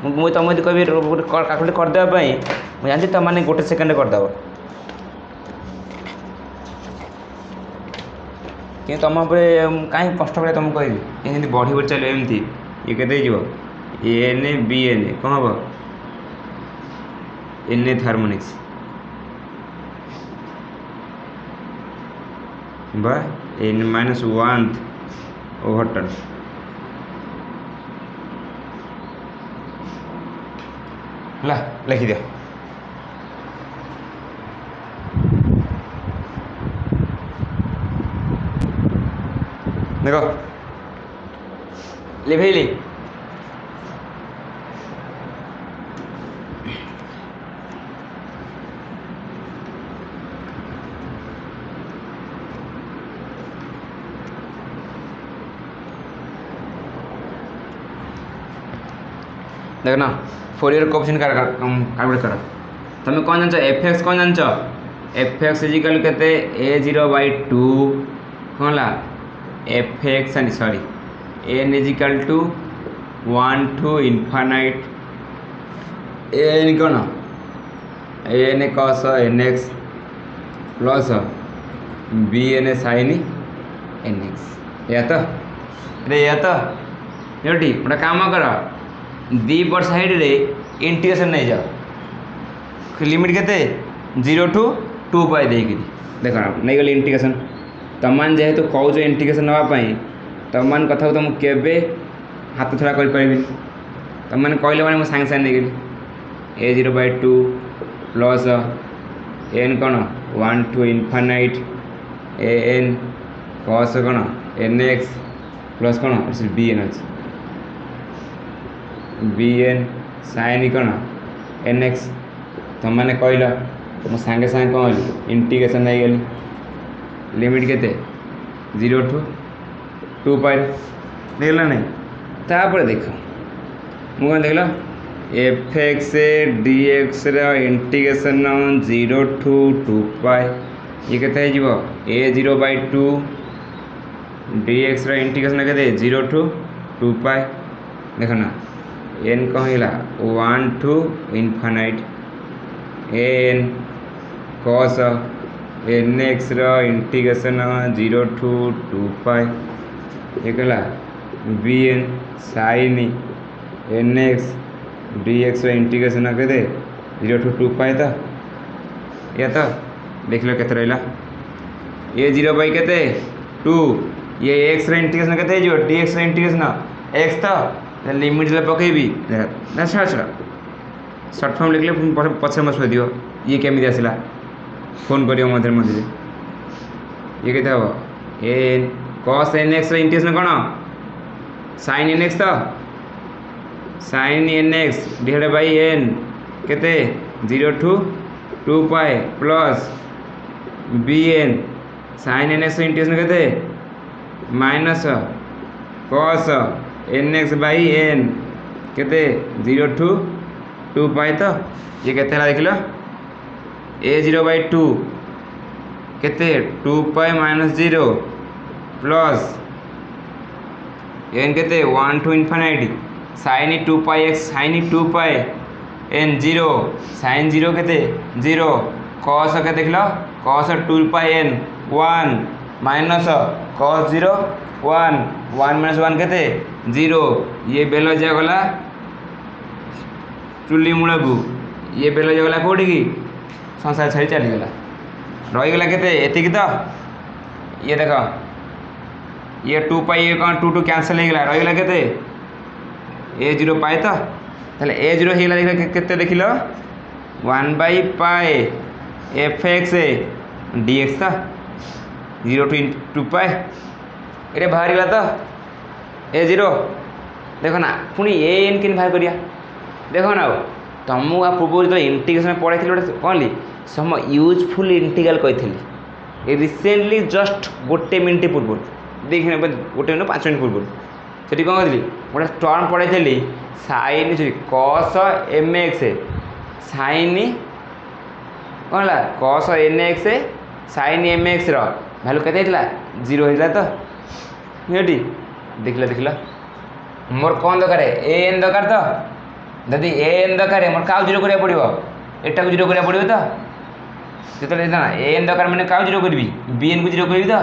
मुझे तुम कह कैलकुलेट करदेवाई मुझे जानती तुम मैंने गोटे सेकेंड करदेव कि तुम कहीं कष्ट कर तुमको कहली बढ़ी बढ़ी चलो एमती ये के एन बी एन कौन हम एन हार्मोनिक्स बा एन माइनस वन ओवरटर्न है लिखी दिया देखो लिखेली देख ना फोरियर कोएफिशिएंट कैलकुलेट कर तुम कौन जान एफ एक्स कौन जान एफ एक्स इजिकल के ए जीरो बाई टू कौन ला f x sorry n is equal to one to infinite n कौन n cos n x plus B N sine n x या तो रेडी गोटे काम कर दीपट साइड रे इंटीग्रेशन नहीं जाओ लिमिट के जीरो टू टू पाई देगी देख नहीं गली इंटीग्रेशन तुम जेहेतु कौच इंटीग्रेशन नापी तुम कथा तुम केवे हाथ थोड़ा कर तुम मैंने कहले मैंने मुझे सांगे सांगे नहीं a zero by two plus n कौन one to infinite a n cos कौन एन एक्स प्लस कौन बी एन अच्छे बी एन साइन कौन एन एक्स तुम मैंने कहल मु सांगे सांगे कौन इंटीग्रेशन नहीं गली लिमिट के जीरो टू टू पाई देखला नहीं तापर देख मुझे देख f x d x integration zero to two pi ये के a zero by two d x integration के जीरो टू टू पाई देखना एन कौन है one to infinite n cos n x integration zero to two pi ये कहला b N sine n x d x integration के जीरो टू टू पाई तो या तो देख लो के रहा ए जीरो बाई के टू ये एक्स इंटीग्रेशन के डी एक्स इंटीग्रेशन एक्स तो लिमिट जो पकईबी छाड़ सर्ट फर्म लिखले पचे मत दिव ये केमी आसला फोन कर मझे मझे ये के हम n cos n x integration कौन साइन एन एक्स तो sine n x divided by n के 0 to 2 pi plus B N sine n x integration केते minus cos n x by n केते 0 टू 2 पाए तो ये केते देख लो ए 0 बाई 2 केते 2 पाए माइनस 0 प्लस एन केते 1 to infinite sine 2 pi x sine 2 pi N 0 sign 0 केते 0 कॉस के देख लो कॉस 2 पाई एन 1 माइनस कॉस 0 1 1 माइनस 1 केते 0 ये बेल जागला चुली मूल को ये बेल जागला कौटी की संसार छाड़ी चलीगला रहीगला केते एतिक तो ये देख ये 2 पाई ये कौन 2 2 कैंसल हो गला रहीगला केते ए 0 पाए तो ताहले ए 0 हो गला केते देख लो 1 बाई पाए एफ एक्स डी एक्स तो 0 टू 2 पाए ये बाहर गला तो ए 0 देखो ना पुणी ए एन के बाहर करिया देखो ना तुमको आ पूर्व जो इंटीग्रेशन पढ़ाई गोटे कहली सम यूजफुल इंटीग्रल कही रिसेंटली जस्ट गोटे मिनट पूर्व देखने गोटे मिनट 5 मिनट पूर्व से कौन कही गोटे टर्म पढ़ाई sine cos m x sine कौन है cos n x sine m x value के 0 होता तो ये देख लो मोर कौन दरकार ए एन दरकार तो जदि ए एन दरकार मोर क्या 0 करा पड़ो एटा को 0 करा पड़ो तो जो ए एन दरकार मैंने क्या 0 करी बी एन को 0 करी तो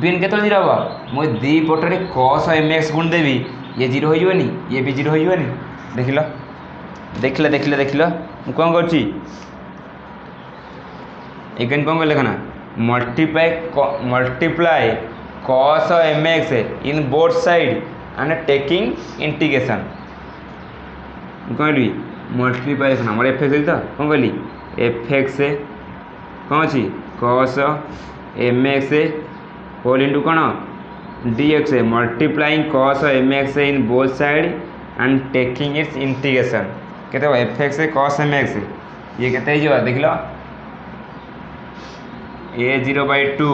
बी एन के 0 हम मुझे दी पटे कस एम एक्स गुण देवी ये 0 होनी ये भी 0 होनी देख लो कौन कर कौन कर देखना multiply cos m x in both side and taking integration कहली मल्टीप्लाई देखना मोर एफ एक्स तो कौन कहली एफ एक्स कौन अच्छी cos m x whole into कौन d x multiplying cos m x in both side and taking its integration केते f x cos m x ये केते देख लो ए 0 बाई 2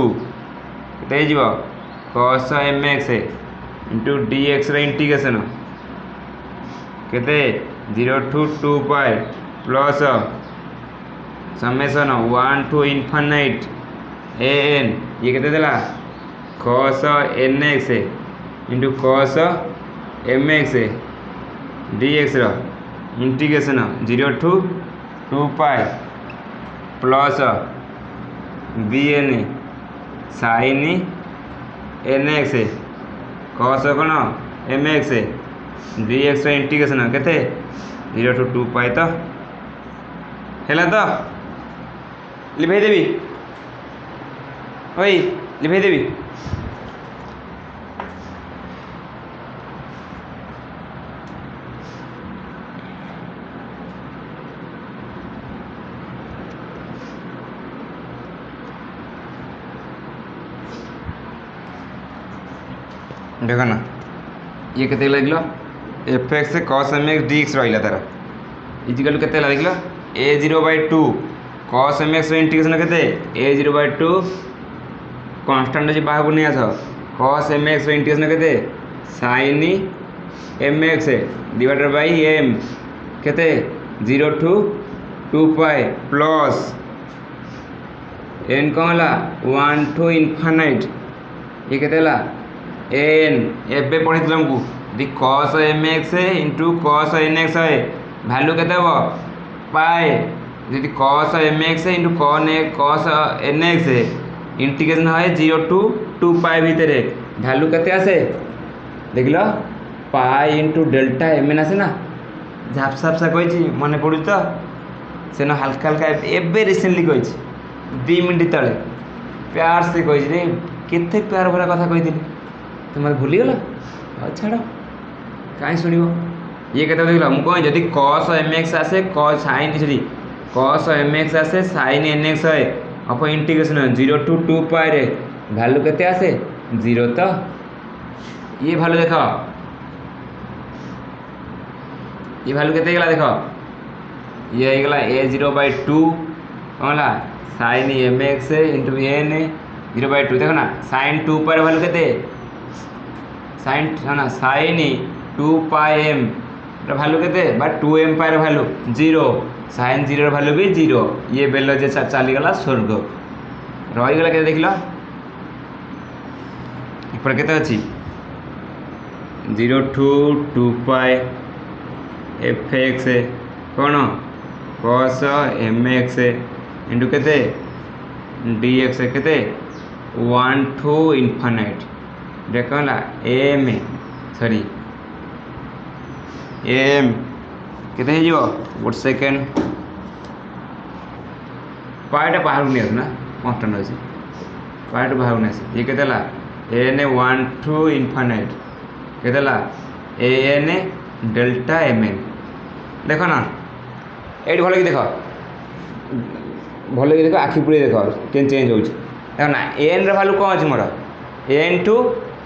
केते cos m x into d x integration केते 0 to 2 pi plus summation 1 to infinite a n ये केते देला cos n x into cos m x d x integration 0 to 2 pi plus B N sine n x cos कौन m x d x integration केते 0 टू 2 पाए तो है तो लिभाई देवी ओई लिभाई देवी देखो ना ये केते लग लो f x cos m x d x रहा तार इजिकल केते देख लो a 0 by 2 cos m x integration केते ए 0 बाई 2 कांस्टेंट अच्छी बाहर नहीं आस कस एम एक्स इंटीग्रेशन केते sine m x divided by m केते 0 टू 2 पाए प्लस एन कौन है 1 टू इनफाइनाइट ये केते एन एबे पढ़ी तुमको दी cos m x into cos n x है भैल्यू के पाए जी cos m x into cos n x integration है 0 टू 2 पाए भितर भैल्यू के आसे देख लो pi into delta M N आसे ना झापसा कही मन पड़ू तो से हल्का हल्का एबे रिसेंटली कही 2 मिनट तले प्यार से कही केते प्यार भरा कथा कही तुम मत भूलीगल छाड़ कहीं शुण ये कहते देख लो मुझे जदि कस एम एक्स आसे sign sorry cos m x आसे साइन एन एक्स है अफ इंटीग्रेशन 0 टू 2 पाए रे भैल्यू के आसे 0 तो ये भैल्यू देख ये भैल्यू के देख ये होगा a0/2 कौन है sin mx इंटू n 0/2 देखो ना sin 2 पर वैल्यू केते sin है ना sin 2πm वैल्यू केते बा 2m पर वैल्यू 0 sin 0 वैल्यू भी 0 ये बेल जे चली गला स्वर्ग रही गला के देख लो ऊपर केते अछि 0 to 2π fx कौन cos mx इंटू केते dx केते 1 to infinite देखो ना m सॉरी m केते हे जिवो 1 सेकंड पार्ट बाहर नहीं आस ना कांस्टेंट अछि पार्ट बाहर नहीं आस ये केते ला n 1 to infinite केते ला an डेल्टा mn देखो ना एट भल कि देख भल कि देख आखि पुरे देख के चेंज हो देखो ना एन रो वैल्यू कौन अच्छी मोर एन टू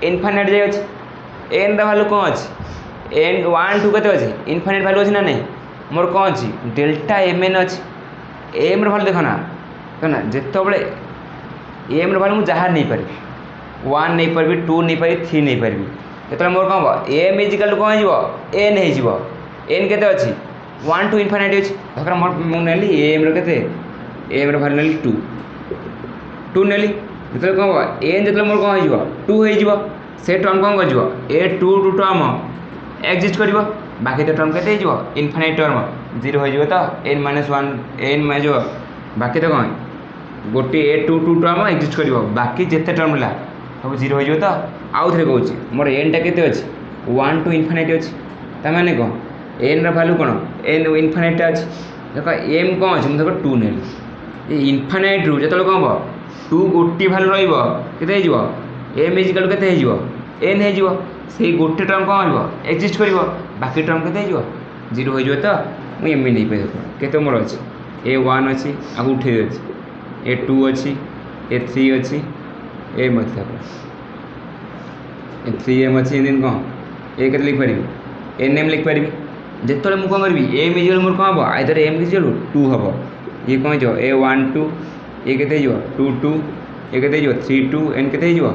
इनफाइनाइट जाए अच्छी एन रो वैल्यू कौन अच्छी एन 1 टू केते अच्छी इनफाइनाइट वैल्यू अच्छी ना नहीं मोर कौन अच्छी डेल्टा एम एन अच्छी एम रो वैल्यू देख ना जिते बड़े एम रो वैल्यू मुझे जहाँ नहीं पारि 1 नहीं पारि 2 नहीं पारि 3 नहीं पारि जो मोर कौन हम एम इजिकल कौन हो एन हो एन केते अच्छी 1 to infinite अच्छी धर मोर नेली एम रो केते एम रो वैल्यू नेली 2 नेली जो कौन हम एन जो मोर कौन हो 2 हो से टर्म कौन कर ए 2 टू टर्म एक्जिस्ट कर बाकी तो टर्म केते हो इनफाइनाइट टर्म 0 हो तो n - 1 n जो बाकी तो कौन गोटे ए 2 टू टर्म एक्जिस्ट कर बाकी जिते टर्म है सब 0 हो तो आउ थे कहूँ मोर एन टा केते अच्छी 1 to infinite अच्छी तमें कौन एन वैल्यू कौन एन इनफाइनाइट अच्छी देख एम कौन अच्छी मुझे 2 नेली इनफाइनाइट रू जो कौन हम 2 गोटे वैल्यू रही एम इजिकल केते हो एन हो से गोटे टर्म कौन हो एक्जिस्ट कर बाकी टर्म केते हो 0 हो तो मुझे एम नहीं पाई देख केते मोर अच्छी a1 अच्छी आगे उठे अच्छी a2 अच्छी a3 अच्छी एम अच्छी a3m अच्छी एन कौन ए के लिख पारि एन एम लिख पारि जिते मुझे कौन करी एम इजिकल मोर कौन हम आइदर एम इजिकल 2 हम ये कौन हो a1 2 ये केते हो 2 2 ये केते हो 3 2 एन केते हो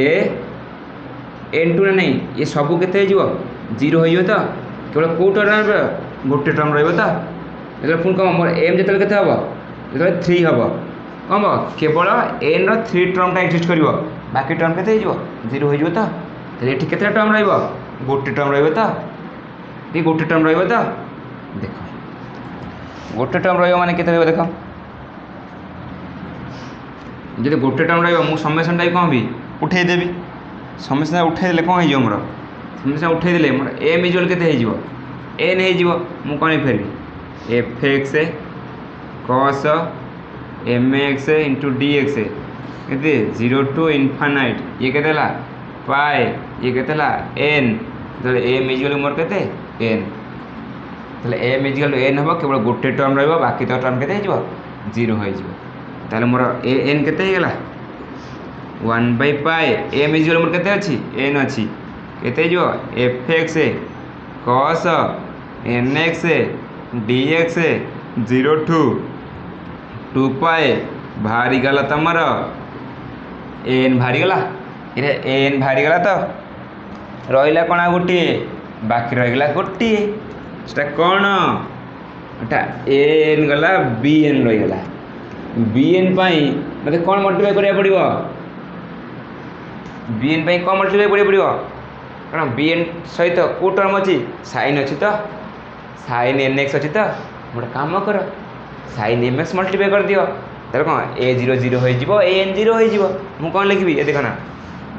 ए एन 2 ना नहीं ये सब केते हो 0 हो तो केवल कौ टर्म गोटे टर्म रही तो पुणी कौन मोर एम जो केते हम जो 3 हम कौन हम केवल एन रो 3 टर्म टा एक्जिस्ट कर बाकी टर्म केते हो 0 हो तो ये केते टर्म रही गोटे टर्म रही तो ये गोटे टर्म रही तो देख गोटे टर्म रही केते देख जब गोटे टर्म रही समेसन टाइप कौन भी उठेदेवी समेसन उठेदे कौन हो मोर समेसन उठेदे मोर एम इजुअल केते हो एन हो मु कौन फेरबी f x cos m x into d x के 0 to infinite ये केते पाए ये केते एन जो एम इजुअल मोर केते एन एम इजिकल एन हम केवल गोटे टर्म रही बाकी तो टर्म केते हो 0 हो मोर एन केते होगा 1/π एम इजिकल मोर केते अच्छी एन अच्छी केते जो f x cos n x d x 0 to 2π बाहरी गला तमर एन बाहरी गला ये एन बाहरी गला तो रहा कौन आ गोटे बाकी रहीगला गोटे से कौन एटा एन गला बी एन रहीगला बी एन मत कौन मल्टीप्लाई करा पड़ो बी एन कौन मल्टीप्लाई करा पड़ो कारण बी एन सहित कौ टर्म अच्छी साइन अच्छी तो साइन एन एक्स अच्छी तो गोटे कम कर साइन एम एक्स मल्टीप्लाई कर दियो तर कौन a0 0 हो एन 0 हो मु कौन लिखी ये देखना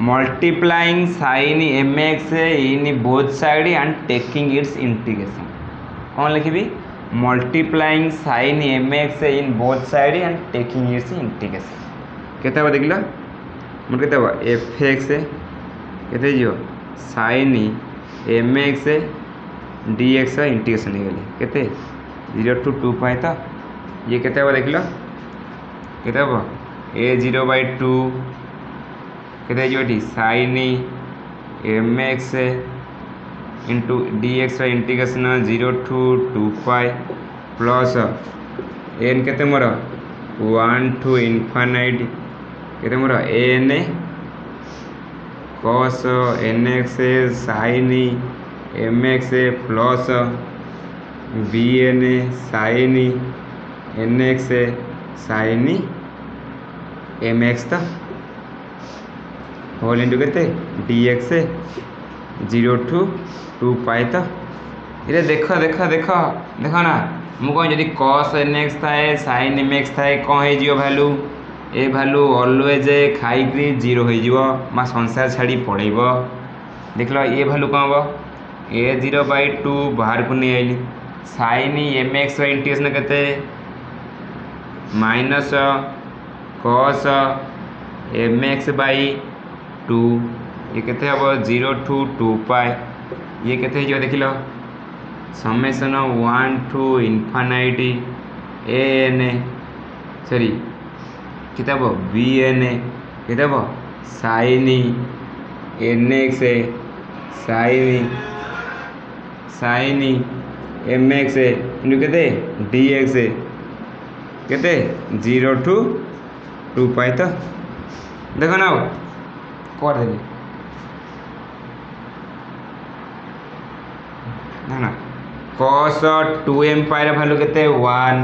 multiplying sine m x in both side and taking its integration कौन लिखी multiplying sine m x in both side and taking its integration केते देख लो मोर केते एफ एक्स केते जो sine m x d x integration हो गली केते 0 to 2π तो ये केते देख लो केते a0/2 केते जो sine m x into d x integration 0 to 2π plus n केते मोर 1 टू इनफाइनाइट केते मोर n cos nx sin mx plus bn sin nx sin mx तो होल इंटू केते dx 0 टू 2 पाई तो ये देख देख देख देख ना मु कह जदि cos nx थाए sin mx थाए कौन हो भैल्यू ए भैल्यू ऑलवेज खाई जीरो हो मा संसार छाड़ी पड़ेब देख लो ये भैल्यू कौन हम ए 0/2 बाहर को नहीं आइली sin mx इंटीग्रेशन केते माइनस cos mx/2 ये केते हम 0 टू 2 पाए ये केते हो देख लो summation 1 to infinite n sorry किताब बी एन किताब sin nx sin mx इनु केते dx केते 0 टू 2 पाई तो देखो ना कर देली ना cos 2m पाई भैल्यू केते 1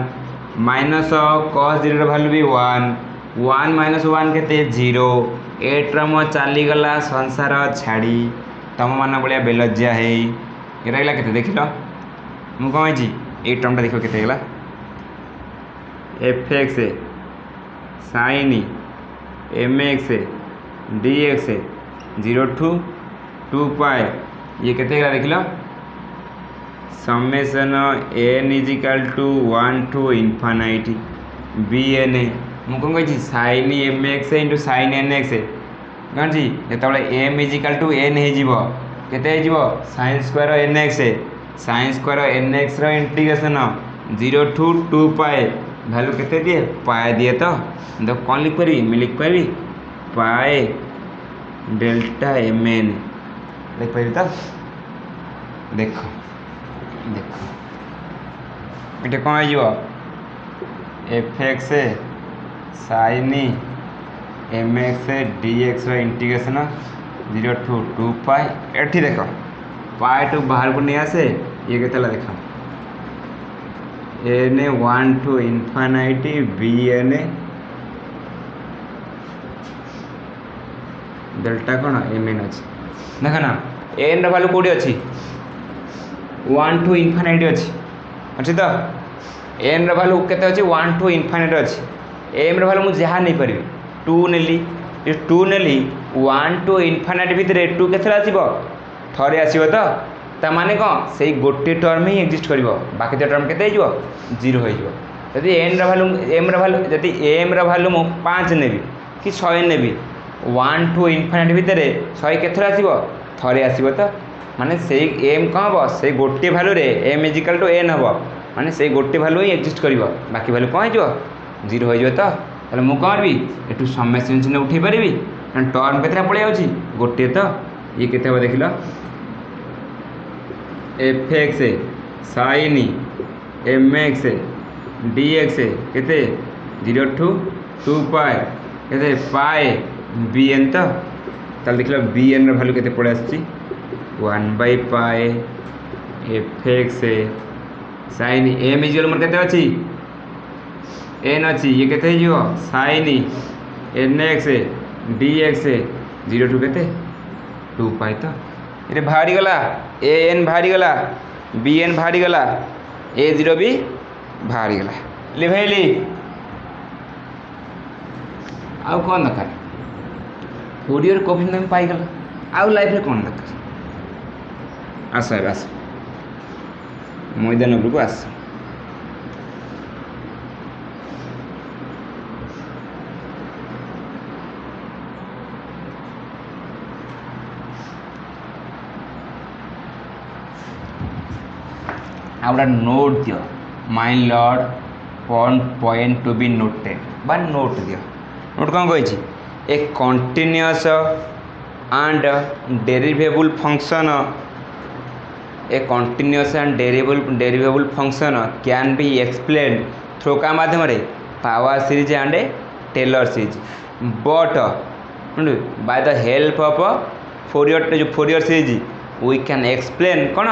माइनस cos 0 भैल्यू भी 1 माइनस 1 केते 0 ए ट्रम चली गला संसार छाड़ी तुम मान भाया बेलज्जा है ये रहा केते देख लो मु कौन जी ये ट्रमटा देख केते गला fx sin mx dx 0 to 2 pi ये केते गला देख लो summation n is equal to 1 to infinite bn मु कौन कही sin mx into sin nx कौन जी जो m इजिकल टू n हो sin square nx sin square nx integration 0 to 2 pi value केते दिए पाए दिए तो कौन लिख पारि मैं लिख पारि पाए डेल्टा mn लिख पारि तो देख देख ये कौन हो fx sin mx dx integration 0 to 2 pi एठी देख पाए टू बाहर को नहीं आसे ये केतला देख n 1 to infinite bn delta कौन mn अच्छी देख ना n भैल्यू कौटी अच्छी 1 टू इनफाइनाइट अच्छी तो एन भैल्यू केते अच्छी 1 टू इनफाइनाइट अच्छी एम भैल्यू मुझे जहाँ नहीं पारि 2 नेली 2 नेली 1 टू इनफाइनाइट भितर 2 केते आसो थरे आसो तो माने कौन से गोटे टर्म ही एक्जिस्ट कर बाकी टर्म केते हो 0 हो जदि एन भैल्यू एम भैल्यू जदि एम भैल्यू मु 5 नेबी कि 100 नेबी 1 टू इनफाइनाइट भितर 100 केते आसो थरे आसो तो माने से एम कौन हम से गोटे भैल्यू रे एम इजिकल टू एन हम माने से गोटे भैल्यू ही एक्जिस्ट कर बाकी भैल्यू कौन हो 0 हो मुझे कौन भी एठू समेसन चिन्ह उठे पारि टर्म केतटा पड़े जाऊँगी गोटे तो ये केते हम देख लो fx sin mx dx केते 0 टू 2 पाए केते पाए bn तो ताल देख लो bn भैल्यू केते पड़े आसी 1 पाए fx sin m इजिकल मोर केते अछि n अच्छी ये केते हो sin nx dx 0 टू केते 2 पाए तो ये बाहरी गला ए एन बाहरी गला बी एन बाहरी गला ए 0 भी बाहरी गला लिभेली आउ कौन दरकार फोरियर कोफिशिएंट में पाई गला आउ लाइफ रे कौन दरकार आस आस मैदान उपरको आस आउट नोट दियो माय लॉर्ड पॉइंट टू बी नोटेड बा नोट दियो नोट कौन कही a continuous and derivable function a continuous and derivable function can be explain through का माध्यम रे power series and Taylor series but by the help of Fourier series we can explain कौन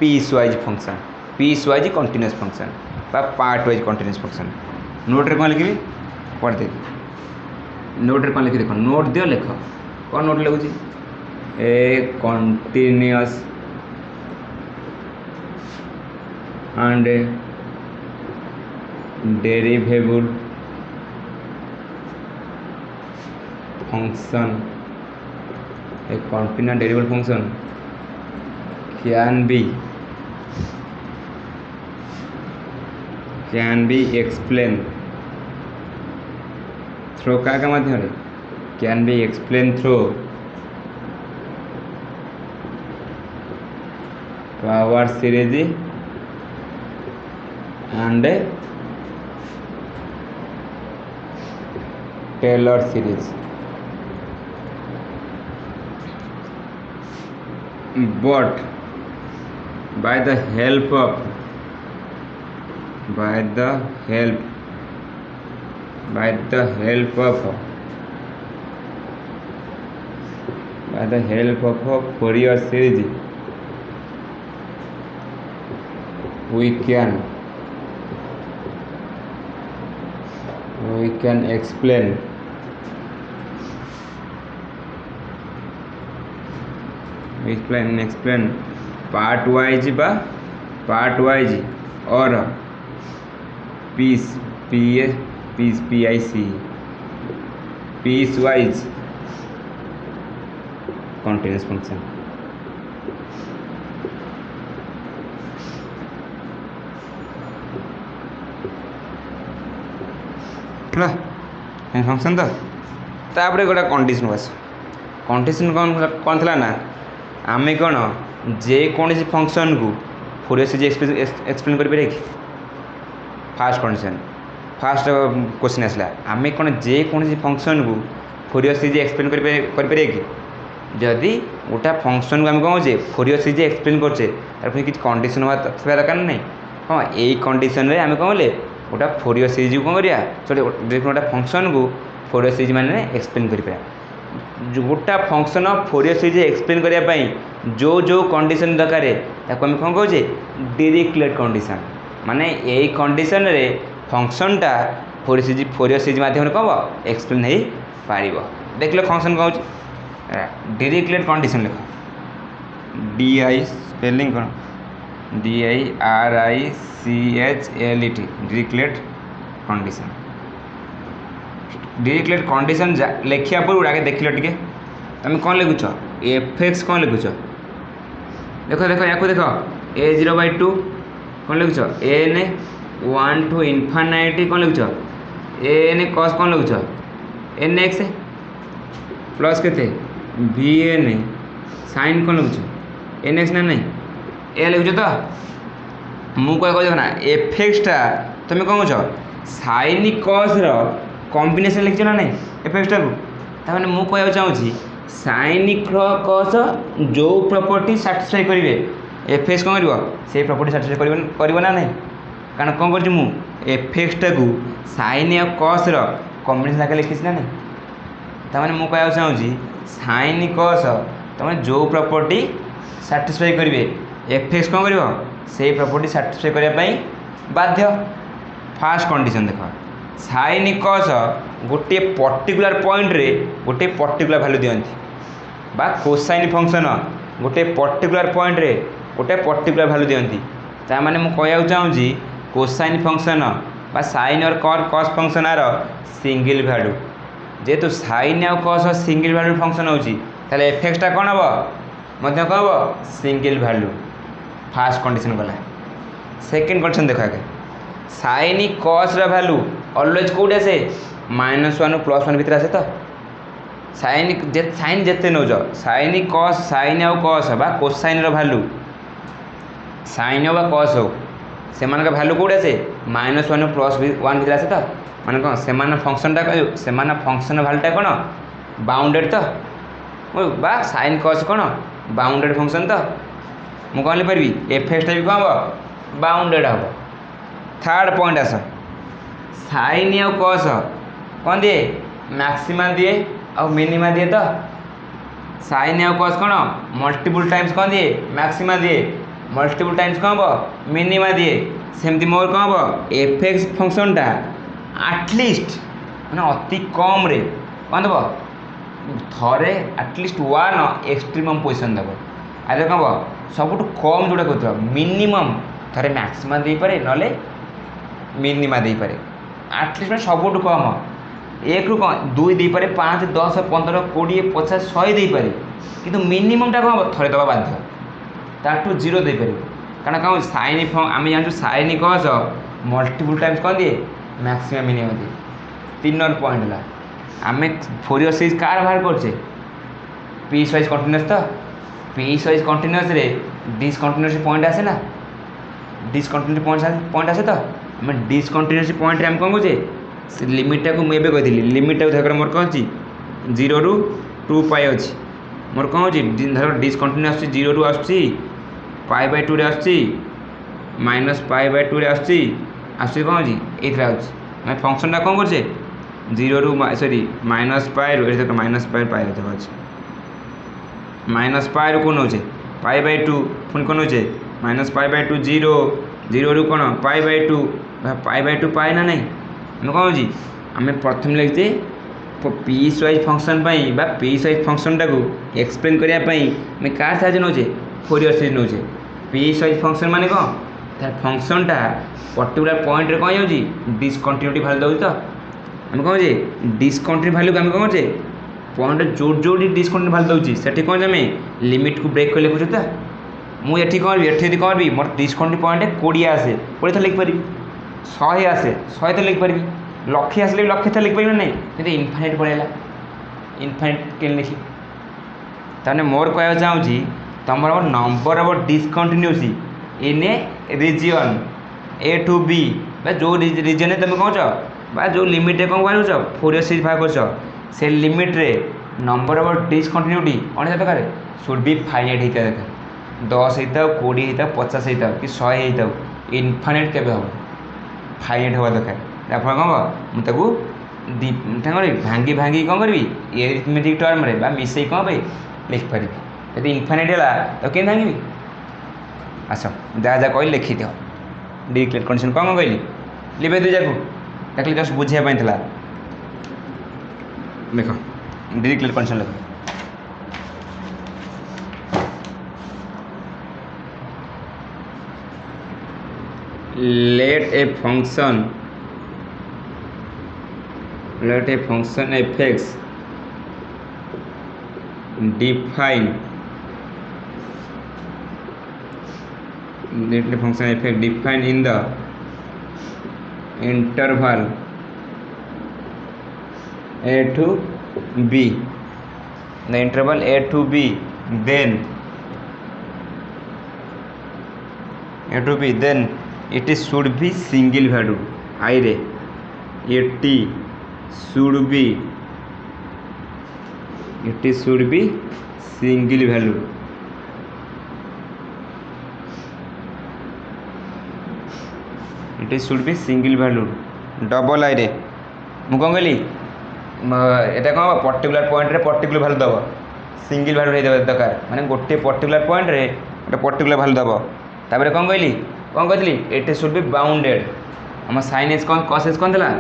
piecewise function piecewise continuous function बा part wise continuous function note रे कौन लिखी पढ़ दे नोट रे कौन लिखी देख नोट दियो लिख कौन नोट लिखुची a continuous and derivable function a continuous derivable function can be explained through का माध्यम रे can be explained through power series and Taylor series but by the help of Fourier series we can explain part wise or piece wise continuous function function तो तापर गोटे कंडीशन आस कंडीशन कौन थी ना आम कौन जेकोसी फंक्शन को फोरियर सीरीज एक्सप्लेन कर फास्ट कंडीशन फास्ट क्वेश्चन आसला आम कौन जेकोसी फंक्शन को फोरियर सीरीज एक्सप्लेन कर जदि गोटा फंक्शन को आम कौन कहे फोरियर सीरीज एक्सप्लेन करचे तार कि कंडीशन थोड़ा दरकार नहीं हाँ यही कंडीशन में आम कौन बोले गोटा फोरियर सीरीज को कौन करिया गोटा फंक्शन को फोरियर सीरीज माने एक्सप्लेन कर गोटा फंक्शन फोरियर सीरीज एक्सप्लेन करने जो कंडीशन दरकार ताको आम कौन कहे डिरिक्लेट कंडीशन माने यही कंडीशन रे फंक्शनटा फोरियर सीरीज माध्यम कब एक्सप्लेन हो पार देख लो फंक्शन कौन डिरिक्लेट कंडीशन लिख डी आई स्पेलिंग कौन DIRICHLET डिरिक्लेट कंडीशन लिखा पूर्व आगे देख लो टे तुम कौन लिखुच एफएक्स कौन लिखुच देख या A0/2 कौन लिखुच AN 1 to infinity कौन लिखुच AN cos कौन लिखुच NX प्लस के VN sin कौन लिखुच NX ना नहीं ए लिखुच तो मुझे कह ना एफएक्सटा तुम कौन कह साइन कस कॉम्बिनेशन लिखी ना नहीं एफएक्सटा को ताने मुझे चाहूँगी साइन कस जो प्रॉपर्टी सैटिस्फाई करेंगे एफएक्स कौन कर से प्रॉपर्टी सैटिस्फाई कर ना नहीं कारण कौन कर एफएक्सटा को साइन और कस कॉम्बिनेशन आगे लिखी ना नहीं ताने मुझे चाहूँगी साइन कस तुम जो प्रॉपर्टी सैटिस्फाई करेंगे एफएक्स कौन कर से प्रॉपर्टी सैटिस्फाई करने बाध्य फास्ट कंडीशन देख साइन कस गोटे पर्टिकुलर पॉइंट रे गोटे पर्टिकुलर वैल्यू दियंती बा कोसाइन फंक्शन गोटे पर्टिकुलर पॉइंट रे गोटे पर्टिकुलर वैल्यू दियंती ता माने मु कहया चाहूँगी कोसाइन फंक्शन बा साइन और कस फंक्शन आर सिंगल वैल्यू जेहेतु साइन और कस सिंगल वैल्यू फंक्शन होची ताले एफएक्सटा कौन हम मध्य कौन हम सिंगल वैल्यू फास्ट कंडीशन गला सेकेंड कंडीशन देखा के साइन कस वैल्यू ऑलवेज कौट आसे -1 +1 भितर आसे तो साइन जिते नौज साइन आउ कस बा कोसाइन वैल्यू साइन हो कस हो से वैल्यू कौट आसे -1 +1 भितर आसे तो माने कौन से फंक्शनटा से फंक्शन वैल्यूटा कौन बाउंडेड तो बा साइन कस कौन बाउंडेड फंक्शन तो ମୁଁ କ'ଣ ଲେଖିପାରିବି ଏଫେକ୍ସଟା ବି କ'ଣ ହେବ ବାଉଣ୍ଡେଡ଼ ହେବ। ଥାର୍ଡ଼ ପଏଣ୍ଟ ଆସ ସାଇନ୍ ଆଉ କସ୍ କ'ଣ ଦିଏ ମ୍ୟାକ୍ସିମା ଦିଏ ଆଉ ମିନିମା ଦିଏ। ତ ସାଇନ୍ ଆଉ କସ୍ କ'ଣ ମଲ୍ଟିପୁଲ୍ ଟାଇମ୍ସ କ'ଣ ଦିଏ ମ୍ୟାକ୍ସିମା ଦିଏ, ମଲ୍ଟିପୁଲ୍ ଟାଇମ୍ସ କ'ଣ ହେବ ମିନିମା ଦିଏ। ସେମିତି ମୋର କ'ଣ ହେବ ଏଫେକ୍ସ ଫଙ୍କସନ୍ଟା ଆଟଲିଷ୍ଟ ମାନେ ଅତି କମ୍ରେ କ'ଣ ଦେବ ଥରେ ଆଟଲିଷ୍ଟ ୱାନ୍ ଏକ୍ସଟ୍ରିମମ୍ ପୋଜିସନ୍ ଦେବ। ଆଜି କ'ଣ ହେବ ସବୁଠୁ କମ୍ ଯେଉଁଟା କହୁଥିବ ମିନିମମ୍ ଥରେ ମ୍ୟାକ୍ସିମା ଦେଇପାରେ ନହେଲେ ମିନିମା ଦେଇପାରେ। ଆଟଲିଷ୍ଟ ମାନେ ସବୁଠୁ କମ୍ ଏକରୁ କ'ଣ 2 ଦେଇପାରେ 5 10 15 20 50 100 ଦେଇପାରେ, କିନ୍ତୁ ମିନିମମ୍ଟା କ'ଣ ହେବ ଥରେ ଦେବା ବାଧ୍ୟ, ତାଠୁ 0 ଦେଇପାରିବ। କାରଣ କ'ଣ ସାଇନ୍ ଆମେ ଜାଣିଛୁ ସାଇନ୍ କସ୍ ମଲ୍ଟିପୁଲ୍ ଟାଇମ୍ସ କ'ଣ ଦିଏ ମ୍ୟାକ୍ସିମମ୍ ମିନିମମ୍ ଦିଏ। 3 ନମ୍ବର ପଏଣ୍ଟ ହେଲା ଆମେ ଫୋରିୟର ସିରିଜ୍ କାହାର ବାହାର କରୁଛେ ପିସ୍ ୱାଇଜ୍ କଣ୍ଟିନ୍ୟୁଅସ୍। ତ ପିସ୍ ୱାଇଜ୍ କଣ୍ଟିନ୍ୟୁଅସ୍ରେ ଡିସ୍କଣ୍ଟିନ୍ୟୁଅସ୍ ପଏଣ୍ଟ ଆସେ ନା, ଡିସ୍କଣ୍ଟିନ୍ୟୁଅସ୍ ପଏଣ୍ଟ ଆସେ। ତ ଆମେ ଡିସ୍କଣ୍ଟିନ୍ୟୁଅସ୍ ପଏଣ୍ଟରେ ଆମେ କ'ଣ କହୁଛେ ସେ ଲିମିଟ୍ଟାକୁ ମୁଁ ଏବେ କହିଥିଲି ଲିମିଟ୍ଟାକୁ ଧର ମୋର କ'ଣ ଅଛି 0 ରୁ 2 ପାଇ ଅଛି। ମୋର କ'ଣ ହେଉଛି ଧର ଡିସ୍କଣ୍ଟିନ୍ୟୁ ଆସୁଛି 0 ରୁ ଆସୁଛି π/2ରେ ଆସୁଛି -π/2ରେ ଆସୁଛି କ'ଣ ହେଉଛି ଏଇଥିରେ ଆସୁଛି। ଆମେ ଫଙ୍କସନ୍ଟା କ'ଣ କରୁଛେ 0 ରୁ ସରି -π ରୁ ଏଠି ଦେଖ -π ପାଇ ଦେଖ ଅଛି -π ରୁ କ'ଣ ନେଉଛେ π/2 ପୁଣି କ'ଣ ନେଉଛେ -π/2 0 ରୁ କ'ଣ π/2 π/2 ପାଏ ନା ନାହିଁ। ଆମେ କ'ଣ ହେଉଛି ଆମେ ପ୍ରଥମେ ଲେଖିଛେ ପିସ୍ ୱାଇଜ୍ ଫଙ୍କସନ୍ ପାଇଁ ବା ପିସ୍ ୱାଇଜ୍ ଫଙ୍କସନ୍ଟାକୁ ଏକ୍ସପ୍ଲେନ୍ କରିବା ପାଇଁ ଆମେ କାହାର ସାହାଯ୍ୟ ନେଉଛେ ଫୋରିୟର ସିରିଜ୍ ନେଉଛେ। ପିସ୍ ୱାଇଜ୍ ଫଙ୍କସନ୍ ମାନେ କ'ଣ ତାର ଫଙ୍କସନ୍ଟା ପର୍ଟିକୁଲାର ପଏଣ୍ଟରେ କ'ଣ ହେଇଯାଉଛି ଡିସ୍କଣ୍ଟିନ୍ୟୁଟି ଭ୍ୟାଲୁ ଦେଉଛି। ତ ଆମେ କ'ଣ କହୁଛେ ଡିସ୍କଣ୍ଟିନ୍ୟୁ ଭ୍ୟାଲୁକୁ ଆମେ କ'ଣ କରୁଛେ ପଏଣ୍ଟ ଯୋଉଠି ଡିସ୍କଣ୍ଟିନ୍ୟୁ ଭ୍ୟାଲୁ ଦେଉଛି ସେଠି କ'ଣ ଆମେ ଲିମିଟ୍କୁ ବ୍ରେକ୍ କରି ଲେଖୁଛେ। ତ ମୁଁ ଏଠି କ'ଣ କରିବି ଏଠି ଯଦି କ'ଣ କରିବି ମୋର ଡିସ୍କଣ୍ଟିନ୍ୟୁ ପଏଣ୍ଟ 20 ଆସେ 20 ଥର ଲେଖିପାରିବି, 100 ଆସେ 100 ଥର ଲେଖିପାରିବି, ଲକ୍ଷେ ଆସିଲେ ବି ଲକ୍ଷେ ଥର ଲିଖିପାରିବି ନା ନାହିଁ। କିନ୍ତୁ ଇନଫାଇନାଇଟ୍ ପଳେଇଲା ଇନଫାଇନାଇଟ୍ କେମିତି ଲେଖିବି। ତାମାନେ ମୋର କହିବାକୁ ଚାହୁଁଛି ତୁମର number of discontinuity in a region A to B ବା ଯେଉଁ ରିଜିଅନ୍ରେ ତୁମେ କହୁଛ ବା ଯେଉଁ ଲିମିଟ୍ରେ କ'ଣ ବାହାରୁଛ ଫୋରିୟର ସିରିଜ୍ ବାହାର କରୁଛ ସେ ଲିମିଟ୍ରେ ନମ୍ବର ଅଫ୍ ଡିସ୍କଣ୍ଟିନ୍ୟୁଟି କ'ଣ ହେଇଥିବା ଦରକାର ସୁଡ୍ ବି ଫାଇନାଇଟ୍ ହେଇଥିବା ଦରକାର। 10 ହେଇଥାଉ 20 ହେଇଥାଉ 50 ହେଇଥାଉ କି 100 ହେଇଥାଉ ଇନଫାଇନାଇଟ୍ କେବେ ହେବ ଫାଇନାଇଟ୍ ହେବା ଦରକାର। ଯାହାଫଳରେ କ'ଣ ହେବ ମୁଁ ତାକୁ କ'ଣ କରିବି ଭାଙ୍ଗି କ'ଣ କରିବି ଏରିଥମେଟିକ୍ ଟର୍ମରେ ବା ମିଶାଇ କ'ଣ ପାଇଁ ଲେଖିପାରିବି। ଯଦି ଇନଫାଇନାଇଟ୍ ହେଲା ତାକୁ କେମିତି ଭାଙ୍ଗିବି ଆସ ଯାହା ଯାହା କହିଲି ଲେଖିଦିଅ। ଡିକ୍ଲେୟାର କଣ୍ଡିସନ୍ କ'ଣ କହିଲି ଲିଭେଇ ଦୁଇ ଯାକୁ ତାକୁ ଜଷ୍ଟ ବୁଝିବା ପାଇଁ ଥିଲା। ଦେଖ ଡିକ୍ଲେୟାର କଣ୍ଡିସନ୍ ଲେଖ let a function fx define in the interval a to b, the interval a to b, then it should be single value I रे it should be single value double I रे ମୁଁ କ'ଣ କହିଲି ଏଇଟା କ'ଣ ହେବ ପର୍ଟିକୁଲାର ପଏଣ୍ଟରେ ପର୍ଟିକୁଲାର ଭ୍ୟାଲୁ ଦେବ ସିଙ୍ଗିଲ୍ ଭ୍ୟାଲୁ ହେଇଦେବା ଦରକାର ମାନେ ଗୋଟିଏ ପର୍ଟିକୁଲାର ପଏଣ୍ଟରେ ଗୋଟେ ପର୍ଟିକୁଲାର ଭ୍ୟାଲୁ ଦେବ। ତାପରେ କ'ଣ କହିଲି କ'ଣ କହିଥିଲି ଇଟ୍ ସୁଡ୍ ବି ବାଉଣ୍ଡେଡ଼। ଆମ ସାଇନ୍ ଏଜ୍ କ'ଣ କସ୍ ଏଜ୍ କ'ଣ ଥିଲା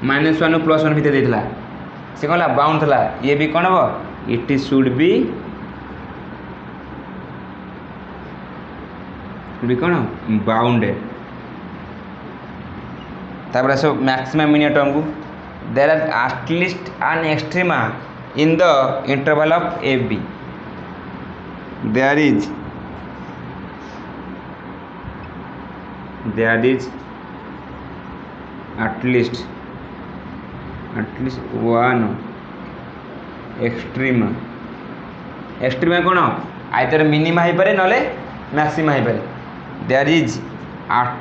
-1 ରୁ +1 ଭିତରେ ଦେଇଥିଲା ସେ କ'ଣ ହେଲା ବାଉଣ୍ଡ ଥିଲା। ଇଏ ବି କ'ଣ ହେବ ଇଟ୍ ସୁଡ୍ ବି କ'ଣ ବାଉଣ୍ଡେଡ଼। ତାପରେ ଆସ ମ୍ୟାକ୍ସିମମ୍ ମିନିମମ୍ ଟର୍ମକୁ there are at least an extrema in the interval of AB. There is at least one extrema କ'ଣ ଆଇଦର ମିନିମା ହେଇପାରେ ନହେଲେ ମ୍ୟାକ୍ସିମା ହେଇପାରେ। there is at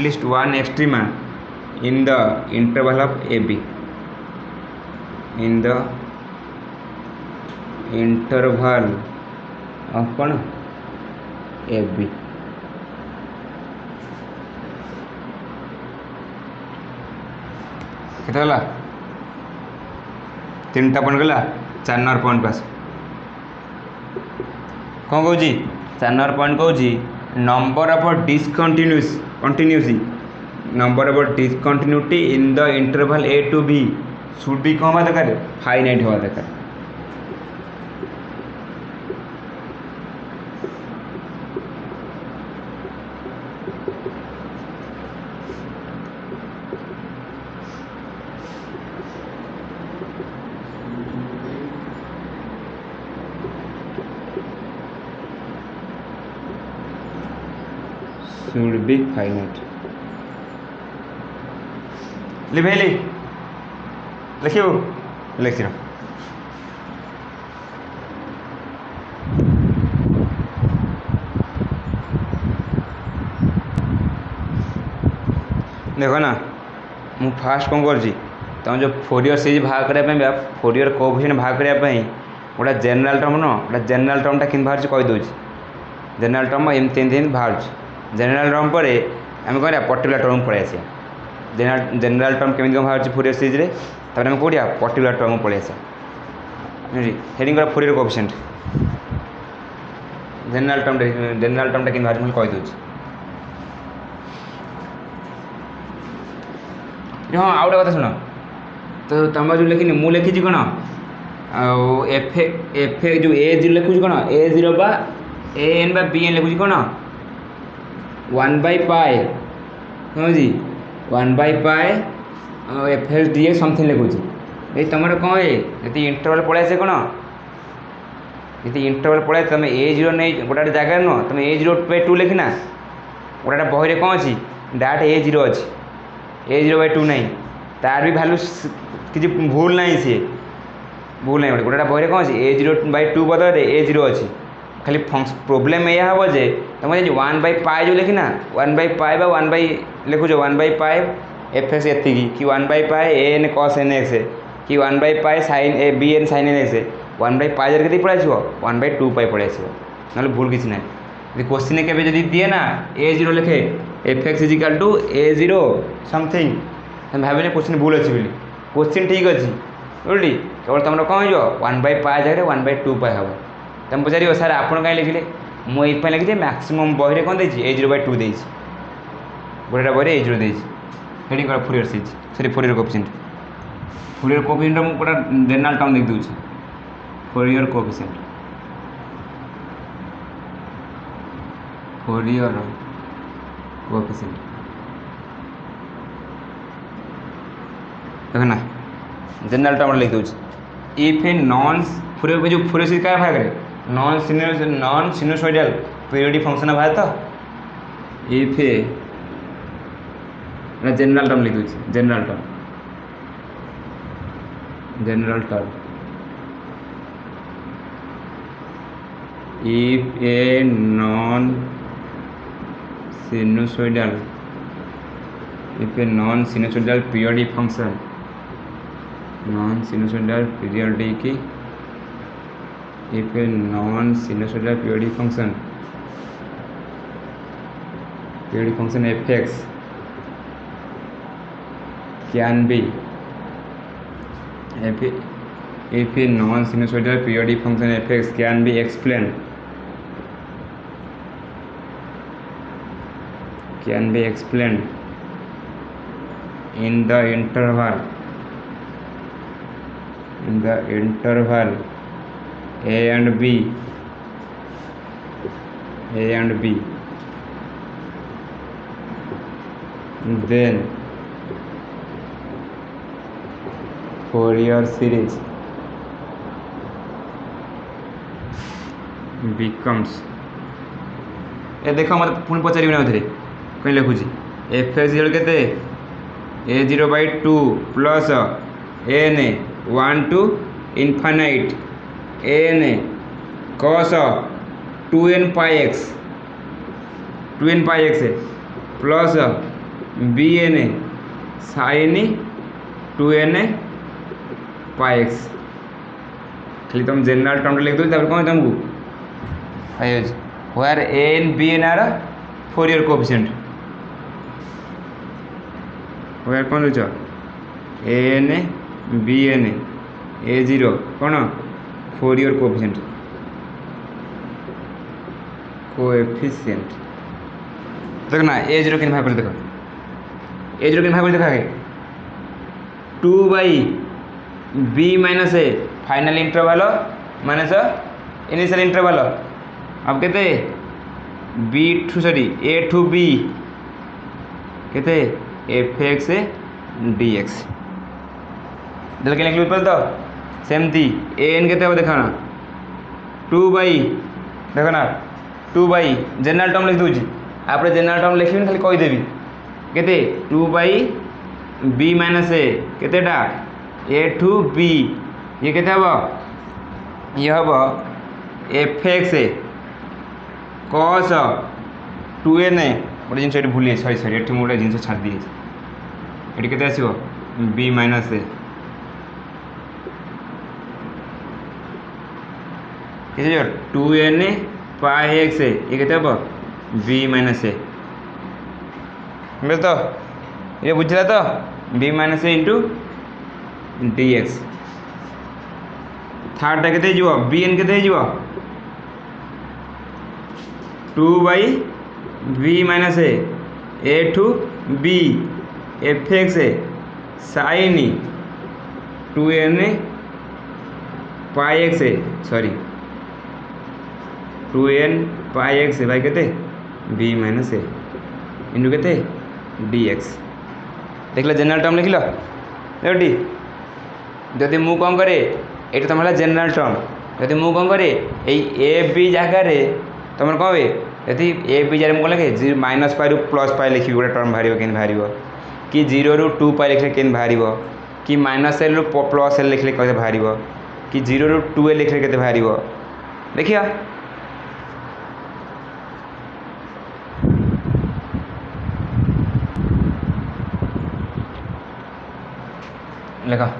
least one extrema in the interval of AB interval of कौन ए बी केते गला 3टा पॉइंट गला 4 नंबर पॉइंट पास कौन कहूँ 4 नंबर पॉइंट कहूँ number of discontinuity number of discontinuity in the interval a to b should be कौन हवा दरकार फाइनाइट हवा दरकार should be finite लिख लिखियो लिख रहा देखो ना मु फास्ट कौन कर तुम जो फोरियर सीरीज भाग करने फोरियर कोएफिशिएंट भाग करने गोटा जनरल टर्म न गोटा जनरल टर्मटा कि बाहर कहीदे जनरल टर्म एमती बाहर जनरल टर्म पर आम कह पर्टिकुलर टर्म पलि आसा जनरल टर्म केमी कौन बाहर फोरियर सीरीज आम कौटिया पर्टिकुलर टर्म पलि आसा हेडिंग फोरियर कोएफिशिएंट जनरल टर्मटा कि बाहर कहीदे हाँ आउ गोटे कथा शुण तो तुम जो लिखी मुझे लिखी कौन एफ जो ए जीरो लिखुची कौन ए जीरो बा ए एन बा बी एन लिखुची कौन 1/पाई समझी 1/पाई f l d x something लिखुची ये तुम कौन है ये इंटरवल पलि आसे कौन ये इंटरवल पलि तुम ए जीरो नहीं गोटे जगह नुह तुम ए 0/2 लिखना गोटे बही में कौन अच्छी डायरेक्ट ए जीरो अच्छी ए 0/2 नहीं तार भी भैल्यू किसी भूल ना सी भूल ना गोटे बही में कौन अच्छी ए 0/2 बदल ए जीरो अच्छी खाली प्रोब्लेम यह हम जे तुम 1/पाई जो लिखना 1/पाई 1 लिखुच 1/पाई एफ एक्स एति कि 1/पाई a n cos n x कि 1/पाई sine a b N sine n x 1/पाई जगह के पलि आसो 1/2 पाई पलि आसो ना भूल किसी ना क्वेश्चन के जब दिए ना ए जीरो लिखे f x equal to a zero something तुम भाव क्वेश्चन भूल अच्छी बोली क्वेश्चन ठीक अच्छी बुझी केवल तुम कौन हो 1/पाई जगह 1/2 पाई हम तुम पचार सर आप कहीं लिखिले मुझे लिखी मैक्सिमम बही कौन देती ए 0/2 देती गोटे बही ए 0 देती heading Fourier series sorry Fourier coefficient मुझे गोटे जनरल टर्म लिख दूसरी फोरियर कोएफिशिएंट देख ना जनरल टर्म लिख दूसरी इफ ए नॉन फोरियर जो फोरियर सीरीज क्या भाग करे नॉन सिनुसोइडल पीरियोडिक फंक्शन बाहर तो इफ ए जनरल टर्म लिख दूसरी general term if a non-sinusoidal periodic function fx can be if a non-sinusoidal periodic function fx can be explained in the interval a and b then Fourier series becomes ए देख मत पुणी पचार कहीं लिखुची एफ एक्स जीरो के a 0/2 plus n 1 to infinite n cos 2n pi x plus B N sine 2n pi x खाली तुम जनरल टर्म लिख दो कौन तुमको where a and b n are Fourier coefficient where कौन रुच a n b n a 0 कौन Fourier coefficient देख ना a 0 किन भाग देखो a 0 किन भाग देखा है 2 b minus a final interval minus initial interval अब कहते b to sorry a to b कहते एफ एक्स dx दिल के लिख तो सेमती ए एन कहते देखा ना 2 देखो ना 2 जनरल टर्म लिख दूची आप जनरल टर्म लिखी खाली कहीदेवी कहते 2 b माइनस ए केतेटा a टू b ये केते हम ये हम एफ एक्स कस 2n गोटे जिन भूल सरी सरी ये गोटे जिन छाड़ दी ये के आसो b माइनस ए किसी 2n पाई एक्स ये के b माइनस ए तो ये बुझला तो b minus a into dx थार्डटा के बी एन के 2 b minus a to b f x sine 2n pi x sorry 2n pi x भाई के b माइनस ए इंटू के dx देख जनरल टर्म लिखल रेडी जदि मु कौन करे ये तुम जनरल टर्म जदि मु कौन करे ए बी जगार तुम कौन हे यदि ए बी जगह मुझे लगे माइनस पाई प्लस पाई लिखी गोटे टर्म बाहर के बाहर कि 0 ରୁ 2 पाई लिखले के बाहर कि माइनस एल ରୁ प्लस एल लिखले कैसे बाहर कि 0 ରୁ 2 एल लिखले के बाहर देखिए लिखा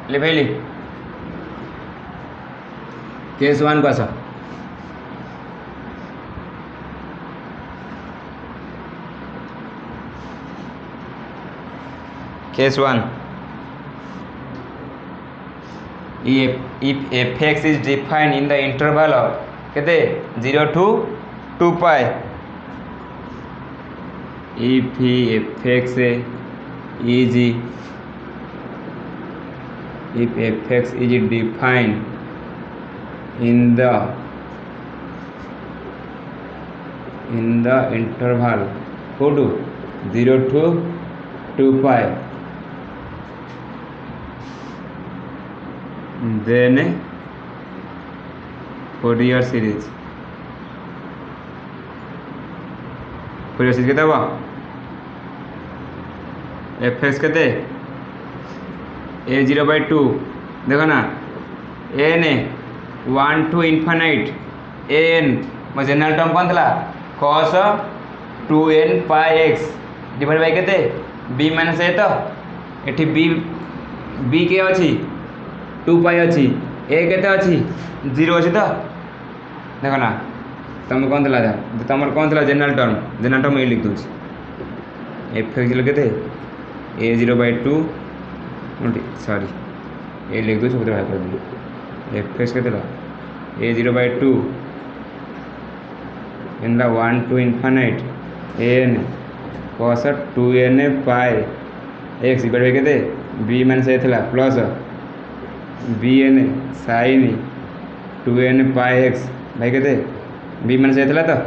लिखली केस 1 को आस case 1 if f(x) is defined in the interval of केते 0 to 2 pi if f(x) is if f(x) is defined in the interval go to 0 to 2 pi then Fourier series केते हम f(x) केते a0/2 देखो ना an 1 to infinite an मो जनरल टर्म कौन था cos 2n pi x divide by केते b माइनस ए तो एठी b के अछि 2 पाई अच्छी ए केते अच्छी 0 अच्छी तो देखो ना तुम कौन था तुम कौन था जनरल टर्म ये लिख दूसरी एफ एक्स केते a0/2 सॉरी ये लिख दो सब बाहर कर दी एफ एक्स केते a0/2 in the 1 to infinite an cos 2n pi x divide by केते b माइनस ए थला प्लस bn sin 2n पाई x भाई कहते b माइनस ए थला तो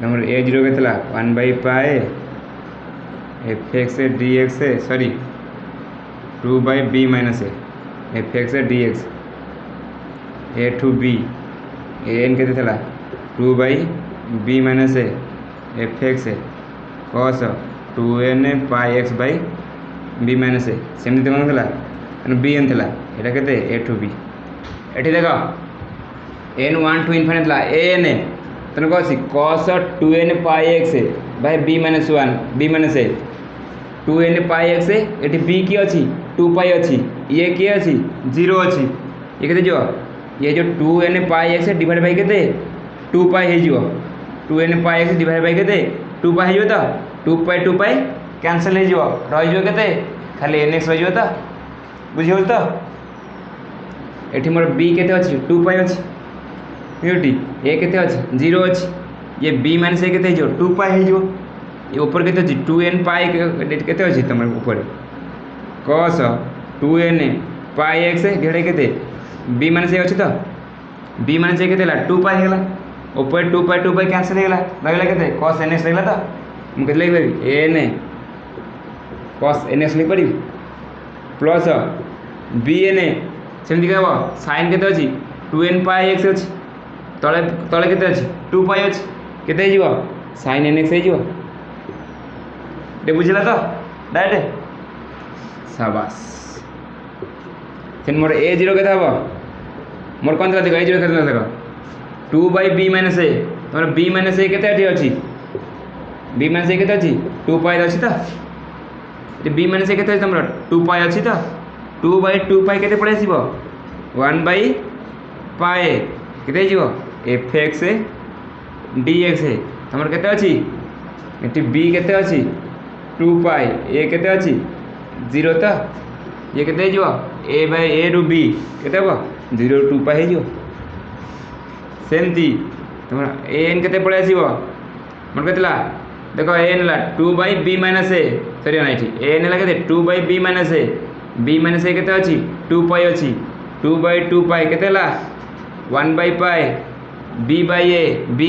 नंबर a0 के थला 1 pi f(x) dx sorry 2 b minus f(x) dx a to b an के थला 2 b minus f(x) cos 2n पाई x b माइनस सेमती कौन थला बी एन थला एटा केते ए टू बी एठी देखो n 1 to infinite ला an तने कोसी cos 2n pi x by b minus 1 b minus a 2n pi x एठी b की अछि 2 पाई अछि ये की अछि 0 अछि ये केते जो ये जो 2n pi x divide by केते 2 पाई हे जो 2n pi x divide by केते 2 पाई हे जो तो 2 पाई कैंसिल हे जो रहि जो केते खाली nx रहि जो तो बुझि हो तो एठी मोर b केते अछि 2 पाई अछि हेटी a केते अछि 0 अछि ये b माइनस a केते जो 2 पाई हे जो ये ऊपर केते अछि 2n पाई केते अछि तमर ऊपर cos 2n पाई x ढेड़े केते b माइनस a अछि तो b माइनस a केते ला 2 पाई हेला ऊपर 2 पाई कैंसिल हेला रहला केते cos nx रहला तो मु केते लिख देबी n cos nx लिख पड़ी प्लस bn सेमति कहबो sin केते अछि 2n पाई x अछि तळे तळे केते अछि 2 पाई अछि केते हे जिवो sin nx हे जिवो दे बुझला तो डायरेक्ट शाबाश फिर मोर a0 केते हबो मोर कोन देखो a0 केते देखो 2 बाय b माइनस a तमर b माइनस a केते अछि b माइनस a केते अछि 2 पाई अछि तो b माइनस a केते अछि तमर 2 पाई अछि तो 2 बाय 2 पाई केते पड़े आसीबो 1 बाय पाई केते जिवो fx dx तमर केते अछि एटी b केते अछि 2 पाई a केते अछि 0 तो ये केते जिवो a बाय a रु b केते हबो 0 2 पाई हे जिवो सेमती तमर an केते पड़े आसीबो मन केतला देखो an ला 2 by b minus a sorry ना एठी an ला केते 2 by b minus a b minus a केते अछि 2 पाई अछि 2 बाय 2 पाई केते ला 1 by pi b by a b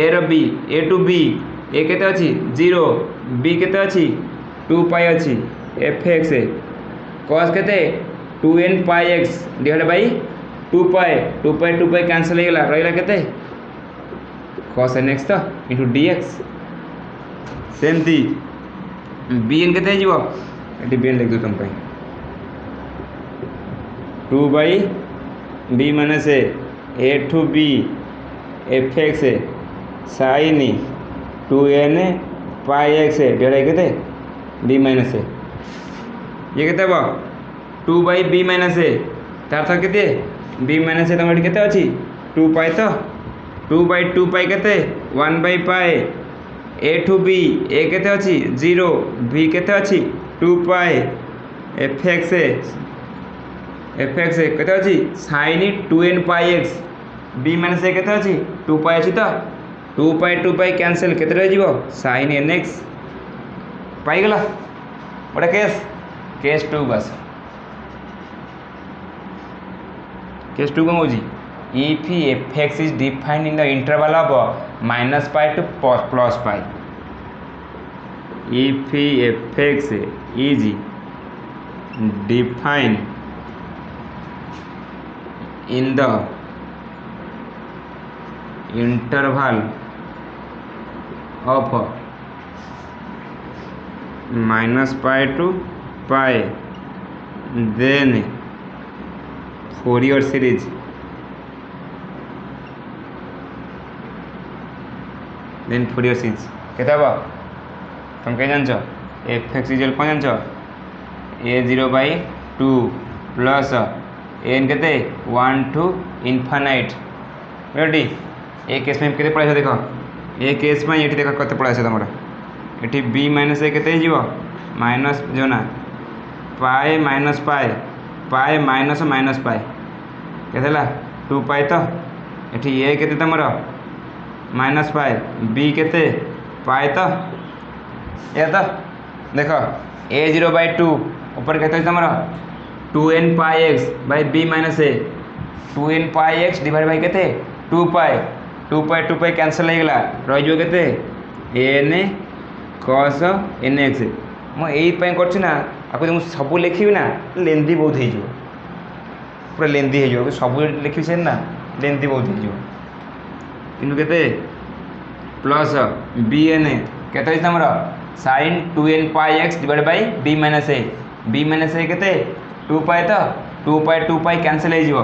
a रो b a to b a केते अछि 0 b केते अछि 2 पाई अछि fx cos केते 2n pi x divide by 2 pi cancel हेला रहला केते cos nx तो इनटू dx सेमती bn केते जिवो एटी bn लिख दो तुम पे 2 by b minus a to b fx sin 2n pi x divide केते b माइनस a ये केते हबो 2 बाय b माइनस a तार था केते b माइनस a तमर केते अछि 2 पाई तो 2 बाय 2 पाई केते 1 by pi a to b a केते अछि 0 b केते अछि 2 पाई fx केते अछि sin 2n pi x b minus a केते अछि 2 पाई अछि तो 2 पाई कैंसिल केते रह जिवो sin nx पाई गेला ओटा केस 2 बस केस 2 को होजी if fx is defined in the interval of minus pi to plus pi if fx is defined in the interval of minus pi to pi then Fourier series केते हबो तुम के जानछो fx इक्वल कोन जानछो a0 बाय 2 प्लस n केते 1 टू इनफाइनाइट रेडी ए केस में केते पड़े देखो ए केस में एठी देखो कते पड़े तमरा एठी b माइनस a केते जिवो माइनस जो ना pi minus pi minus minus pi केतेला 2 पाई तो एठी a केते तमरा माइनस पाई b केते पाई तो ये तो देखो a0 बाय 2 ऊपर केते तमरा 2n pi x by b minus a 2n pi x divide by केते 2 पाई कैंसिल हो गला रह जो केते n cos nx मो एई पय करछि ना आपको मु सब लिखिबी ना लेंदी बहुत हे जो पूरा लेंदी हे जो सब लिखि से ना लेंदी बहुत हे जो किनु केते प्लस bn केते हमरा sin 2n pi x divide bye b minus a केते 2 पाई तो 2 पाई कैंसिल हो जिवो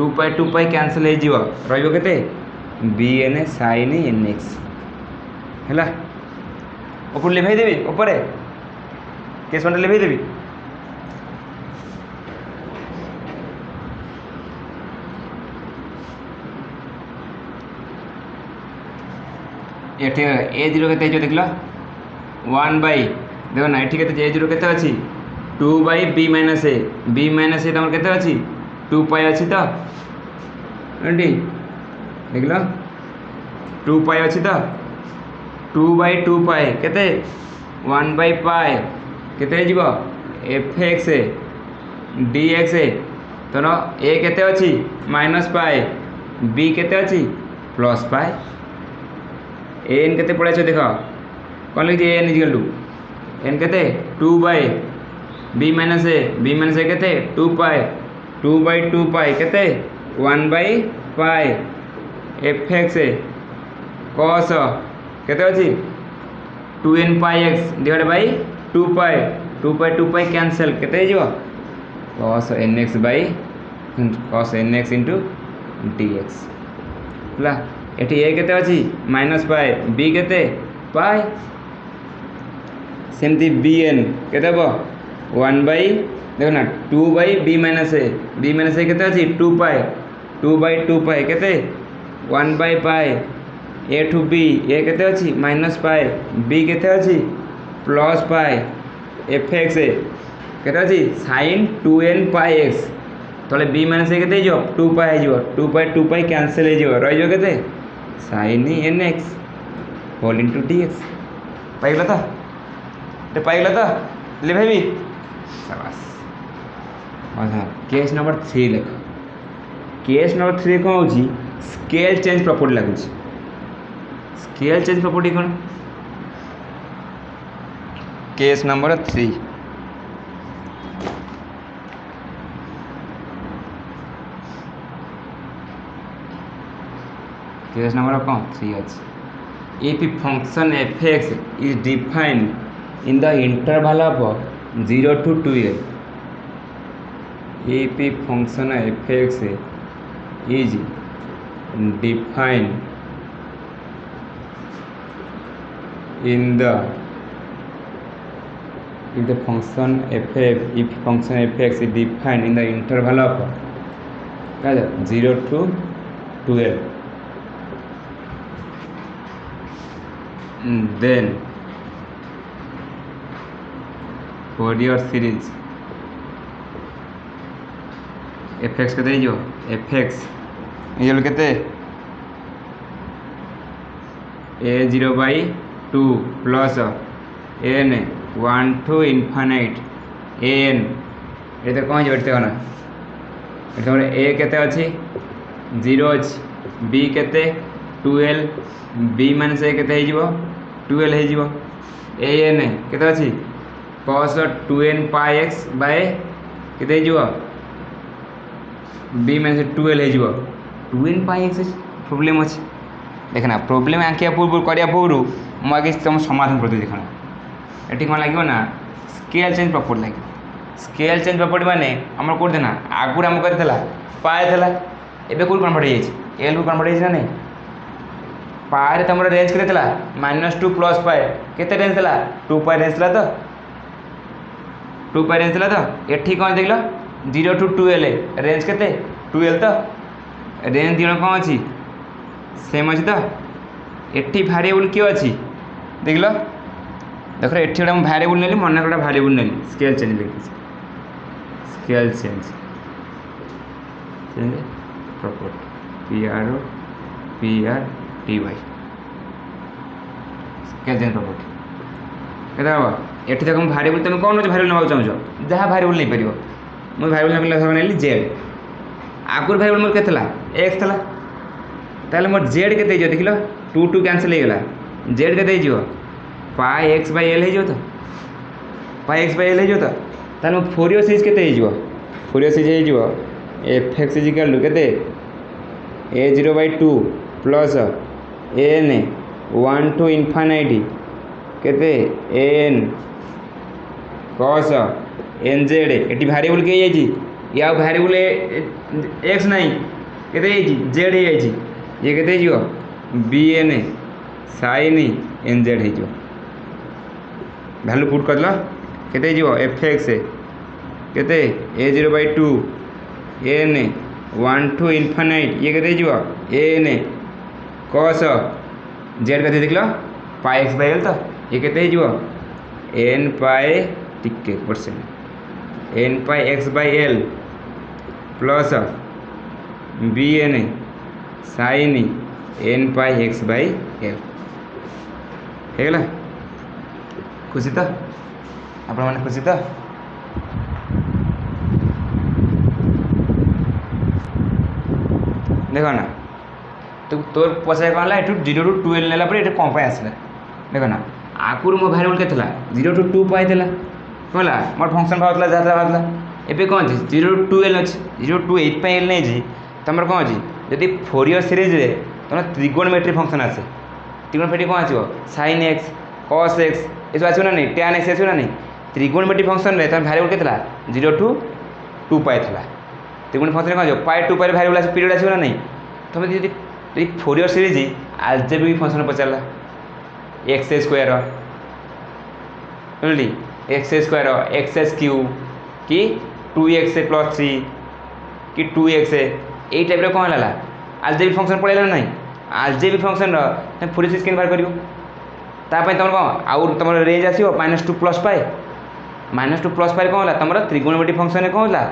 2 पाई कैंसिल हो जिवो रहइबो केते bn sin nx हैला ऊपर लिखाई देबी ऊपर केस वन लिखाई देबी एठी ए जीरो केते जो देखलो 1 बाई देखो ना एठी केते ए जीरो केते अछि 2 बाई बी माइनस ए तमर केते अछि 2 पाई अछि तो एठी देखलो 2 पाई अछि तो 2 बाई 2 पाई केते 1 बाई पाई केते जीवो एफ एक्स डी एक्स तोर ए केते अछि माइनस पाई बी केते अछि प्लस पाई एन केते पड़े देख कौन लिखी एन इजिकल टू एन केते 2 बाई बी माइनस ए केते 2 पाई 2 बाई 2 पाई केते 1 by pi F x cos केते अछि 2n pi x divide by 2 pi cancel केते जिवो cos nx by cos nx into dx ହେଲା एठी a केते अछि माइनस पाई b केते पाई सेमती bn केते हो 1 बाई देखो ना 2 बाई b माइनस a केते अछि 2 पाई 2 बाई 2 पाई केते 1 by pi a to b a केते अछि माइनस पाई b केते अछि प्लस पाई fx केते अछि sin 2n पाई x तले b माइनस a केते जो 2 पाई जो 2 पाई कैंसिल हो जो रहि जो केते sin nx whole into dx पाइला तो ले भाई शाबाश अच्छा केस नंबर 3 लिख केस नंबर 3 कोन होची स्केल चेंज प्रॉपर्टी लागु स्केल चेंज प्रॉपर्टी कोन केस नंबर 3 केस नंबर कौन 3 अछि if function fx is defined in the interval of 0 to 2l if function fx is defined in the function fx is defined in the interval of 0 to 2l then Fourier series fx केते जो fx इजल केते a0 by 2 plus n 1 to infinite an एते कोन जे बैठते ना एते हमर a केते अछि 0 अछि b केते 2l b माइनस a केते हे जिवो 2l हे जिवो an केते अछि cos 2n पाई x बाय केते हे जिवो b माइनस 2l हे जिवो 2n पाई x प्रॉब्लम अछि देखना प्रॉब्लम आंकिया पूर्व करिया पूर्व म आगे तुम समाधान करते देखना एठी कोन लागियो ना स्केल चेंज प्रॉपर्टी लागियो स्केल चेंज प्रॉपर्टी माने हमर कोड देना आगुर हम करथला पाए थला एबे कोन कन्वर्ट हे छै l को कन्वर्ट हे छै ना पाए रे तमरा रेंज केते थला -2 प्लस पाए केते रेंज थला 2 पाए रेंज थला तो 2 पाए रेंज थला तो एठी कोन देखलो 0 टू 2l रेंज केते 2l तो रेंज दिनो कोन अछि सेम अछि तो एठी वेरिएबल कियो अछि देखलो देखो एठी हम वेरिएबल नेली मन कोटा वेरिएबल नेली स्केल चेंज लिखि scale change property pr dy scale change property केदा हो एठी देखो वेरिएबल तुम कोन वेरिएबल नबा चाहौ जहा वेरिएबल नै परियो मो वेरिएबल नेली z आगुर वेरिएबल मोर केतला x थला ताले मोर z केते जो देखिलो 2 2 कैंसिल हे गेला z केते जिवो पाई x बाय l हे जो तो पाई x बाय l हे जो तो ताले फोरियर सीरीज केते हे जिवो फोरियर सीरीज हे जिवो fx इक्वल टू केते a0 by 2 plus n 1 to infinity केते n cos nz एटी वेरिएबल के जाई छी या वेरिएबल x नहीं केते जाई छी z हे जाई छी ये केते जिवो bn sin nz हे जिवो वैल्यू पुट करला केते जिवो fx केते a0 by 2 n 1 to infinite ये केते जिवो n cos जेड के देख लो पाई एक्स बाय एल तो ये केते हो एन पाई टिके percent N pi X by L plus B N sine N pi X by L हेगला खुशी तो आपण मैंने खुशी तो देख ना तो तोर पचार कौन है 0 to 12 नेला ये कौन पाई आसला देख ना आगुरी मो भारिएबल के 0 to 2 पाई कौन मोर फंक्शन बाहर जहाँ बाहर एवं कौन अच्छे 0 to 12 अच्छे 0 to 8 पे एल नहीं तुम कौन अच्छी जदि फोरियर सीरीज तुम त्रिगोणमेट्री फंक्शन आसे त्रिगोणमेट्री कौन आसो साइन एक्स कस एक्स ये सब आसो ना नहीं टैन एक्स आसो ना नहीं त्रिगोणमेट्री फंक्शन में तुम भारिएबल के 0 to 2 पाई त्रिगोण फंक्शन कौन आसो पाई 2 पाई भारिएबल पीरियड आसो ना नहीं तुम जी फोरियर सीरीज आलजेब्रिक फंक्शन पचारा एक्स स्क्वायर बुझली एक्स स्क्वायर एक्स क्यू कि 2x प्लस 3 कि 2x यही टाइप कौन है आलजेब्रिक फंक्शन पड़ेगा ना आलजेब्रिक फंक्शन फोरियर सीरीज केन बाहर कर तुम कौन आउ तुम रेंज आसो -2 प्लस पाए -2 प्लस पाए कौन है तुम त्रिगोणमेट्री फंक्शन कौन है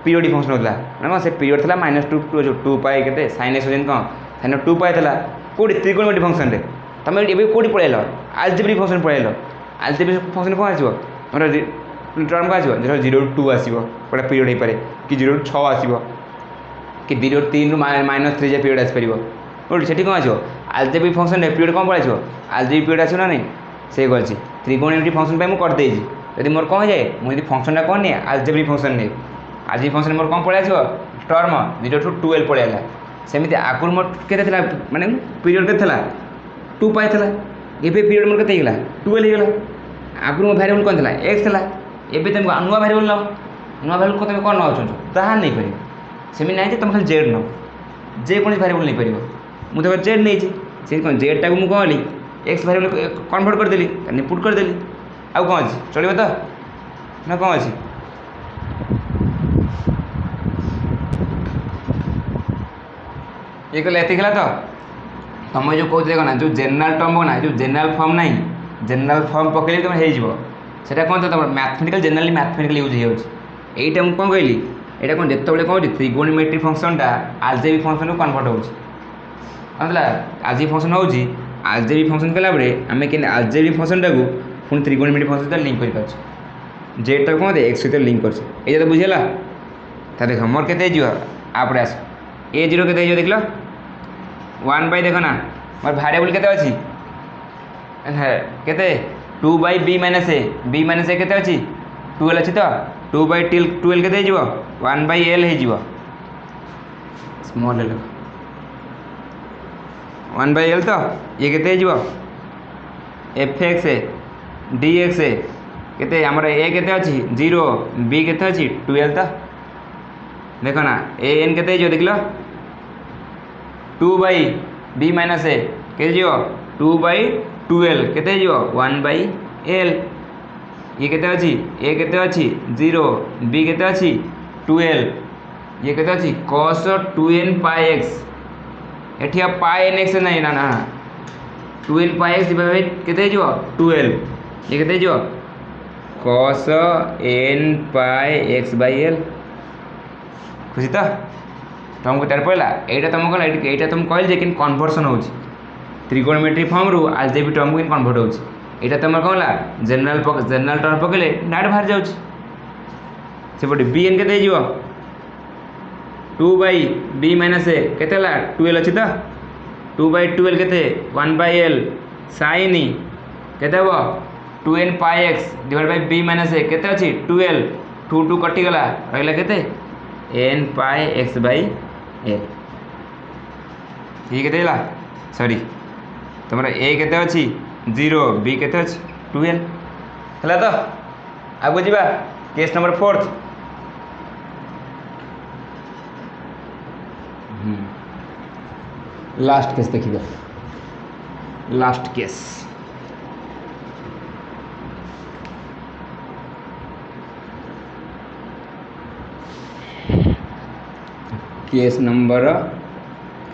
पीरियडिक फंक्शन होता है ना से पीरियड था -2 पाए के साइन एक्स कौन साइन 2 पाए कौटी त्रिगोणमेट्री फंक्शन में तुम ये कौटी पड़ेल आलजेब्रिक फंक्शन पड़ेल आलजेब्रिक फंक्शन कौन आसो टर्म कौन आसो 0 to 2 आसो गोटे पीरियड हो पाए कि 0 to 6 आसो कि 0 to 3 -3 जाए पीरियड आसपार बोल से कौन आसो आलजेब्रिक फंक्शन पीरियड कौन पड़े आलजेब्रिक पीरियड आसो ना नहीं से अच्छी त्रिगोणमेट्री फंक्शन मुझे करदे यदि मोर कौन जाए मुझे फंक्शन कौन नहीं आलजेब्रिक फंक्शन नहीं आलजेब्रिक फंक्शन मोर कौन पड़े आसो टर्म 0 to 12 पड़ेगा सेमती आगुरी मोर के माने पीरियड के 2 पाई ये पीरियड मोर के 12 होगा आगुरी मो भारिएबल कौन था एक्स था एवं तुम नुआ भारिएबल नब नुआ भारिएबल को तुम कौन नौ ताहा नहीं पार सेमती ना तुम खाली जेड नब जेकोसी भारिएबल नहीं पार मुझे जेड नहीं से कौन जेड टाक मुझे कौन एक्स भारिएबल कन्वर्ट करदेली पुट करदेली आउ कौन अच्छी चलो तो ना कौन अच्छी ये कहले एति तो तुम जो कहते देखना जो जेनराल टर्म हो ना जो जेनराल फॉर्म ना जेनराल फॉर्म पकड़े तुम होटा कौन तुम मैथमेटिकल जेनराली मैथमेटिकल यूज हो यहीटा मुझे कौन कहली यहाँ कौन जिते कौन त्रिगोणमेट्री फंक्शनटा आलजेब्रिक फंक्शन को कन्वर्ट हो आलजेब्रिक फंक्शन हो आलजेब्रिक फंक्शन कला आम के आलजेब्रिक फंक्शन टाक पुणी त्रिगोणमेट्री फंक्शन सहित लिंक कर जेटा कौन एक्स सहित लिंक कर तो बुझेगा देख मोर के आप आस A0 के देख लो 1 बाई देख ना मोर भारिएबल के अच्छी के 2 बाई बी माइनस ए के अच्छी 12 अच्छी तो 2 बाई 12 के 1 बाई एल हो स्मॉल एल 1 बाई एल तो ये के एफ एक्स डी एक्स के आमर ए के अच्छी 0 बी के अच्छी 12 तो देख ना ए एन के देख लो 2 बाई बी माइनस ए के 2 बाई 12 के 1 बाई एल ये के अच्छी ए के अच्छी 0 बी के अच्छी 12 ये के अच्छी cos 2n पाई एक्स एठी पाई एन एक्स नहीं ना 2n पाई एक्स के 12 ये के cos n pi x by L खुशी तो तुमको तार पड़ा यहाँ तुम कौन यहाँ तुम कहल कि कन्वर्सन हो त्रिगोणमेट्री फॉर्म रू आलजेब्रिक टर्म को कन्वर्ट हो यहाँ तुम कौन है जेनराल टर्म पकड़े डायरेक्ट बाहर जापटे बी एन के 2 बाई बी माइनस ए के 12 अच्छी तो 2 बाई 12 के 1 बाई एल साइन के 2n pi x divide by b minus a के अच्छी 12 2 2 कटिगला रहा के n pi x by l ठीक है सॉरी तुम ए के अच्छी 0 बी के अच्छी 12 है तो आगे जा केस नंबर 4 लास्ट केस देखिए लास्ट केस केस नंबर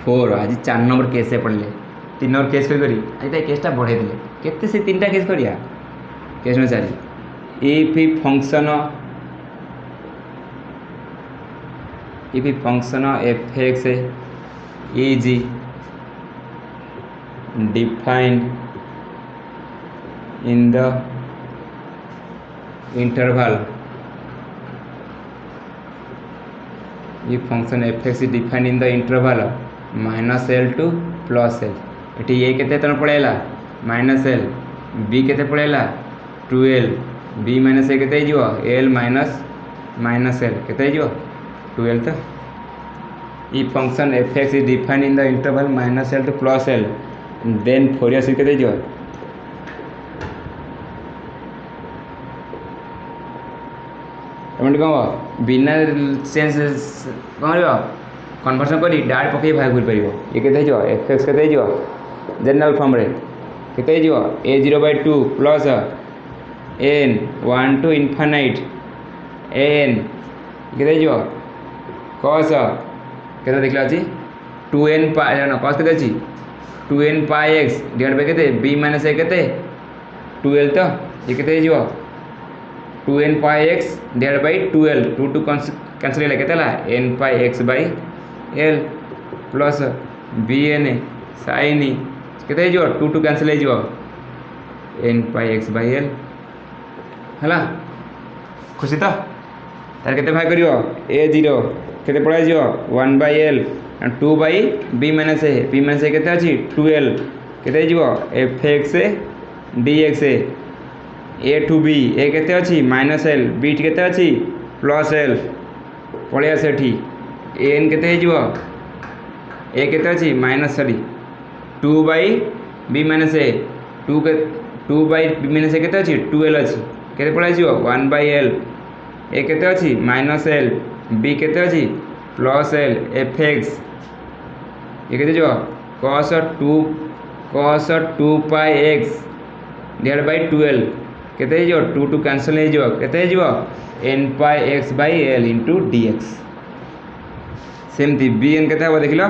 4 आज 4 नंबर केस है पढ़ले तीन और केस करी आज केसटा बढ़े देले केते से तीन टा केस करिया केस में 4 if function f(x) is defined in the interval -l to +l एटी ए केते तन पळेला -l b केते पळेला 2l b - a केते जिवो l -l केते जिवो 2l तो ई function f(x) is defined in the interval -l to +l then Fourier series केते जिवो कम बिना चेंज कौन कन्वर्सन करी डायरेक्ट पकई भाग कर पार ये के f(x) के जनरल फॉर्म रे के a0/2 plus n 1 to infinite n के cos के देखला अछि 2n पाई cos के अछि 2n pi x divide by केते b - a केते 12 तो ये केते 2n pi x divide by 12 2 to cancel होला केते ला n pi x by l plus bn sin केते 2 टू कैंसिल हो n pi x by l हला खुशी तो तार केते भाग करियो a0 केते पळा जियो 1 by l and 2 by b - a केते अछि 12 केते जियो f(x) dx a to b a केते अछि -l b केते अछि +l पळिया सेठी n केते जियो a केते अछि -2 by b - a 2 by b - a केते अछि 12 अछि केते पळा जियो 1 बाय l a केते अछि -l b केते अछि +l f(x) ये केते जियो cos 2 pi x divide by 12 केते जियो 2 टू कैंसिल हो केते जियो n pi x by l into dx सेमती bn केते हो देखिलो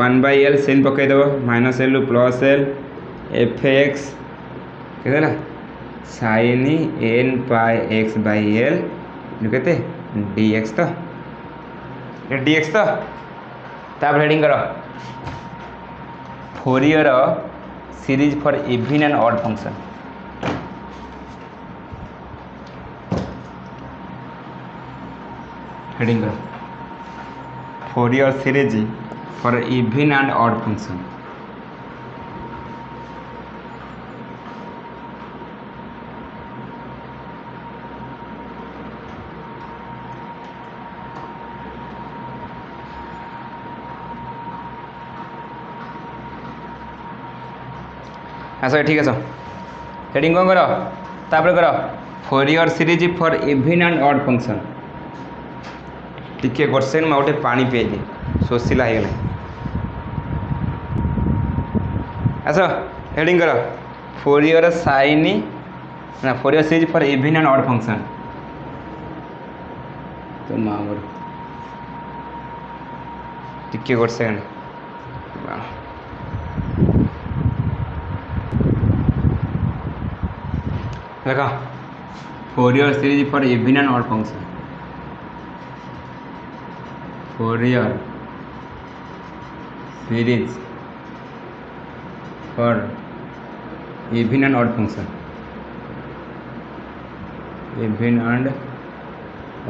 1 बाय l sin पकई देबो -l टू +l f(x) केते ना sin n pi x by l केते dx तो ये dx तो ताप हेडिंग करो Fourier series for even and odd function heading करो Fourier series for even and odd function आस ठीक है हेडिंग कौन कर तापर कर Fourier series for even and odd function टिके क्वेश्चन में गोटे पानी पीएली शोषिला हो आस हेडिंग कर फोरियर साइन ना Fourier series for even and odd function तो ना टिके क्वेश्चन देखा Fourier series for even and odd function Fourier series for even and odd function even and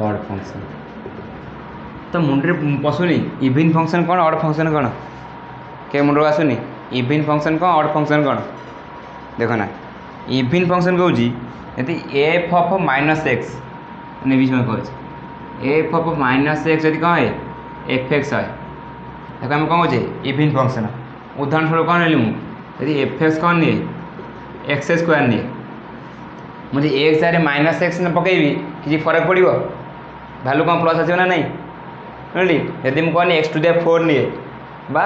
odd function तो मुंडे पशुनी इवन फंक्शन कौन ऑड फंक्शन कौन के मुंड आसुनी इवन फंक्शन कौन ऑड फंक्शन कौन देख ना इवन फंक्शन कौन यदि एफ ऑफ -x ने बीच में कहे एफ ऑफ -x यदि कौन है f(x) है देखो आम कौन कहे इवन फंक्शन उदाहरण स्वरूप कौन नी यदि f(x) कौन निए x² निए मुझे x जारे -x ने पकेबी किसी फरक पड़ो भैल्यू कौन प्लस आसो ना नहीं बुझली यदि मुझे कहनी x⁴ निए बा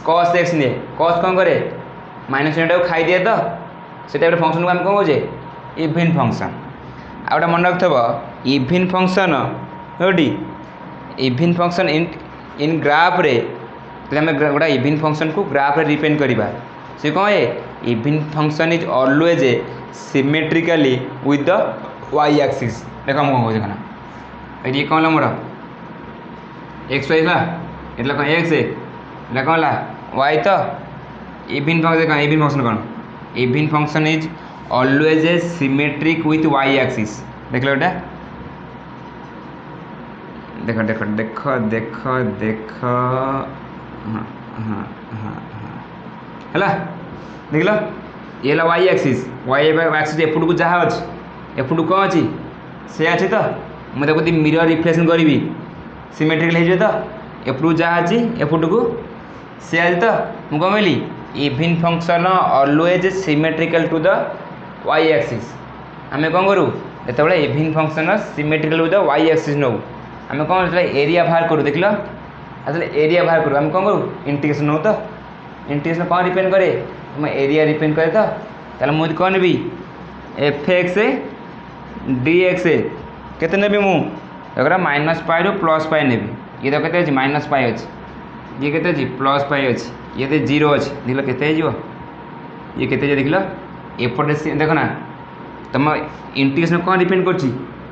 cos x निए cos कौन करे -टा को खाई दिए तो से टाइप फंक्शन को आम कौन कहे इवन फंक्शन आ गए मन रखिथब इवन फंक्शन इवन फंक्शन इन ग्राफ रे तो आम गोटा इवन फंक्शन को ग्राफ रे रिप्रेजेंट करवा से कौन है even function is always symmetrically with the y axis देख मुझे देखना ये कौन मोर एक्स वाई है एट्ला कौन एक्स एट्ला कौन वाई तो इवन फंक्शन इवन फंक्शन कौन even function is always symmetric with y axis देख लो एटा देख देख देख देख देख हाँ हाँ हाँ हाँ है देख लो ये वाई एक्सिस वाई एक्सिस एपट को जहाँ अच्छी एपट कौन अच्छी से अच्छी तो मुझे मिरर रिफ्लेक्शन करी सिमेट्रिकल हो तो एपट जहाँ अच्छी एपट को से आज तो मुझे कौन कहली even function always symmetrical to the y axis आम कौन करूँ जो even function symmetrical to the y axis now आम कौन एरिया बाहर करूँ देख लो एरिया बाहर करूँ आम कौन करूँ इंटीग्रेशन नौ तो इंटीग्रेशन कौन डिपेंड करे तुम एरिया डिपेंड करे तो मुझे कौन भी एफ एक्स डी एक्स केते नेबी मु माइनस पाई रु प्लस पाई नेबी ये तो केते माइनस पाई अच्छी ये केते प्लस पाई अच्छी ये तो जीरो अच्छी देख लो केते ये केते देख लो एपटे देख ना तुम इंटीग्रेशन कौन डिपेंड कर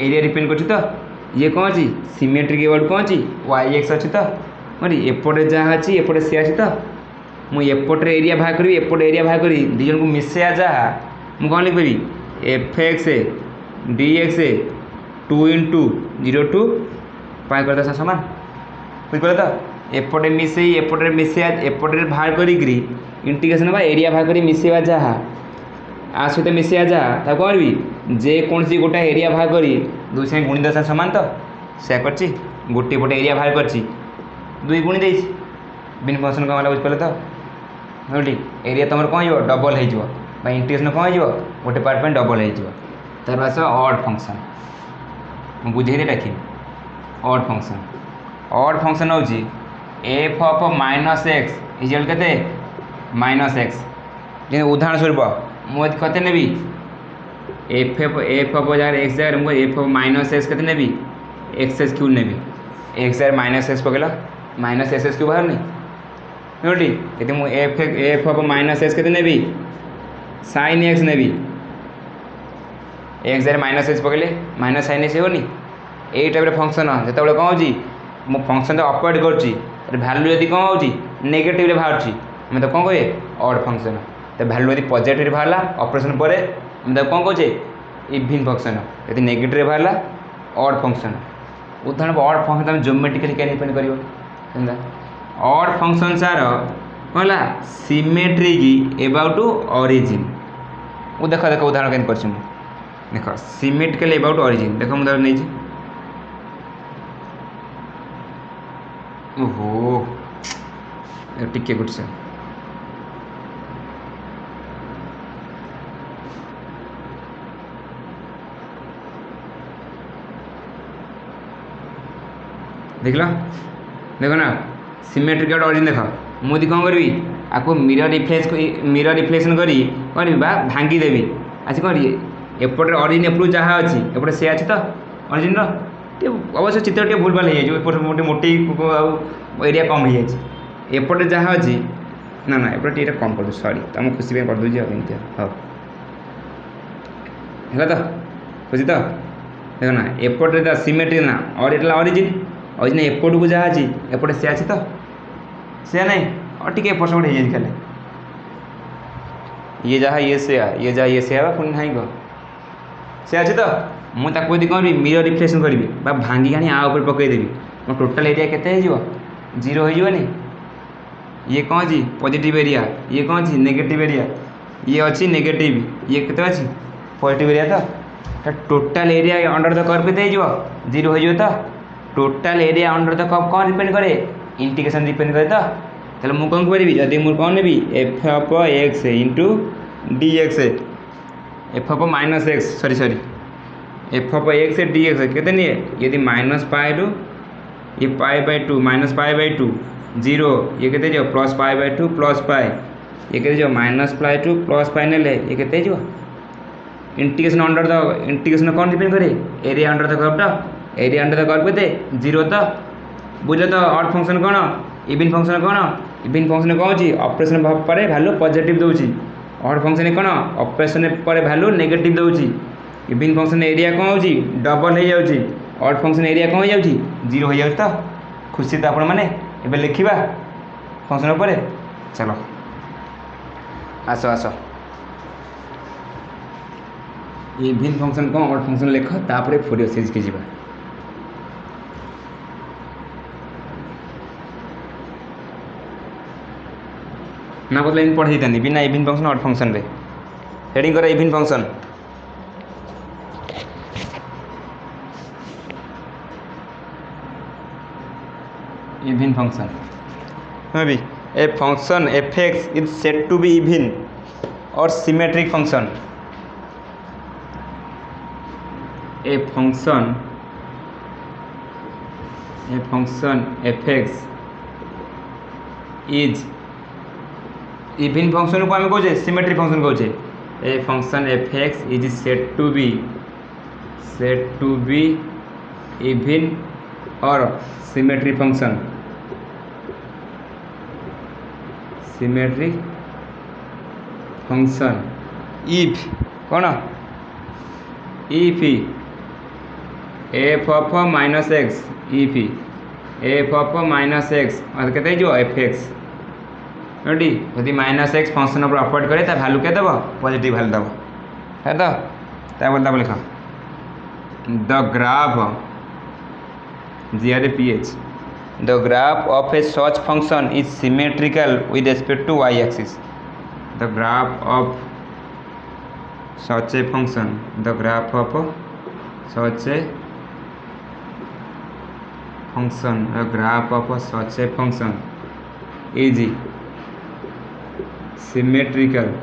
एरिया डिपेंड कर तो ये कौन अच्छी सिमेट्रिक वर्ड कौन अच्छी वाई एक्स अच्छी तो मरी एपटे जहाँ अच्छी एपटे सी अच्छी तो मुझे एपटे एरिया बाहर करी एपटे एरिया बाहर करी दी जन को मिसेया जहाँ मुझे कौन लिखी f x d x 2 into 0 to pi कर सामान बुझे तो एपटे मिसे एपटे मिसे एपटे बाहर करी इंटीग्रेशन बा एरिया बाहर करी मिसेवा जहाँ आ सहित मिसेवा जहाँ कौन भी जेकोसी गोटे एरिया बाहर करी दुई संगे गुणी दशा सामान तो से गोटे पटे एरिया बाहर कर दुई गुणी दे बिन फंक्शन कौन बुझिपारे तो बुझी एरिया तुम कौन हो डबल हो इंटीग्रेशन कौन हो गोटे पार्ट में डबल हो तार आस ऑड फंक्शन मुझे बुझे डाकिन ऑड फंक्शन हूँ f of minus x equal के माइनस एक्स उदाहरण स्वरूप मुझे कते नेबी एफ ऑफ जगह एक्स जगह मुझे एफ ऑफ माइनस एक्स के नेबी एक्स एस क्यू नेबी एक्स जगह माइनस एक्स पकड़ा माइनस एस एस क्यू बाहर नहीं बुझी यदि मुझे एफ ऑफ माइनस एक्स के नेबी साइन एक्स नेबी एक्स जगह माइनस एक्स पकड़े माइनस साइन एक्स होनी यही टाइप फंक्शन जो कौन हो मो फंक्शन तो अपवर्ड कर भैल्यू यदि कौन हो नेगेटिव बाहर आम तो कौन कहे ऑड फंक्शन तो भैल्यू यदि पॉजिटिव बाहर ऑपरेशन पर आम तो कौन कहे इवन फंक्शन यदि नेगेटिव बाहर ऑड फंक्शन उदाहरण ऑड फंक्शन तुम ज्योमेट्रिकली क्या डिपेंड कर ऑड फंक्शन सार कौन है सिमेट्रिक अबाउट ऑरिजिन वो देख देख उदाहरण केन कर देख सिमेट्रिकल अबाउट ऑरिजिन देख मुझे नहीं ओहो टिके गुड से देख लो देखो ना सिमेट्रिक ऑरिजिन देख मुझे कौन करी आपको मिरर रिफ्लेक्शन करी कौन भांगी देवी आज कौन एपटे ऑरिजिन एपट जहाँ अच्छी एपटे से अच्छी तो ऑरिजिन अवश्य चित्र टे भूल भाल हो जाए मोटे एरिया कम हो जाए एपटे जहाँ अच्छी ना ना एपटे ये कम कर दो सॉरी तुम खुशी कर दूसरी एमती हाँ है तो खुशी तो देख ना एपटे सिमेट्रिक ना और एटा ऑरिजिन ऑरिजिन एपट को जहाँ अच्छी एपटे से अच्छी तो से नहीं और टी एपट सेपट हो जाए खाली ये जहाँ ये से ये जहाँ ये से आवा पुणी नहीं कह से अच्छे तो मुझे कौन भी मिरर रिफ्लेक्शन करी भांगी आनी आ ऊपर पकईदेवी मो टोटाल एरिया केते हो जीरो होनी ये कौन अच्छी पॉजिटिव एरिया ये कौन अच्छी नेगेटिव एरिया ये अच्छी नेगेटिव ये केते अच्छी पॉजिटिव एरिया तो total area under the curve केते हो जीरो हो तो total area under the curve कौन डिपेंड करे इंटीग्रेशन डिपेंड करे तो मुझे कौन करी जदि मुझे कौन नेबी f of x into d x f of minus x sorry sorry f of x d x केते नहीं यदि माइनस पाई रु ये pi by 2 minus pi by 2 zero ये केते जो plus pi by 2 plus pi ये केते जो माइनस पाई 2 प्लस पाई ने ये केते जो इंटीग्रेशन अंडर द इंटीग्रेशन कौन डिपेंड करे area under the curve area under the curve केते जीरो तो बुझे तो ऑड फंक्शन कौन इविन फंक्शन कौन इविन फंक्शन कौन होची ऑपरेशन पर वैल्यू पॉजिटिव दउची ऑड फंक्शन कौन ऑपरेशन पर वैल्यू नेगेटिव दउची इविन फंक्शन एरिया कौन होची डबल हो जाउची ऑड फंक्शन एरिया कौन हो जाउची 0 हो जाउची। तो खुशी तो आपण माने एबे लिखिबा फंक्शन पर चलो आस आस इविन फंक्शन कौन ऑड फंक्शन लिख तापर फोरियर सीरीज के जीवा ना बदला इन पढ़े था बिना इविन फंक्शन ऑड फंक्शन रे हेडिंग कर इविन फंक्शन इविन फंक्शन भी a function fx is said to be even or symmetric function a function fx is even function को आम कहे सिमेट्रिक फंक्शन कहे a function fx is said to be even or symmetric function if कौन if f of minus x if f of minus x के एफ एक्स रेडी यदि माइनस एक्स फंक्शन पर ऑपरेट करे ता वैल्यू के देव पॉजिटिव वैल्यू देव है तो बोलता लिख the graph GRAPH the graph of a such function is symmetrical with respect to y axis the graph of such a function the graph of such a function the graph of such a function is symmetrical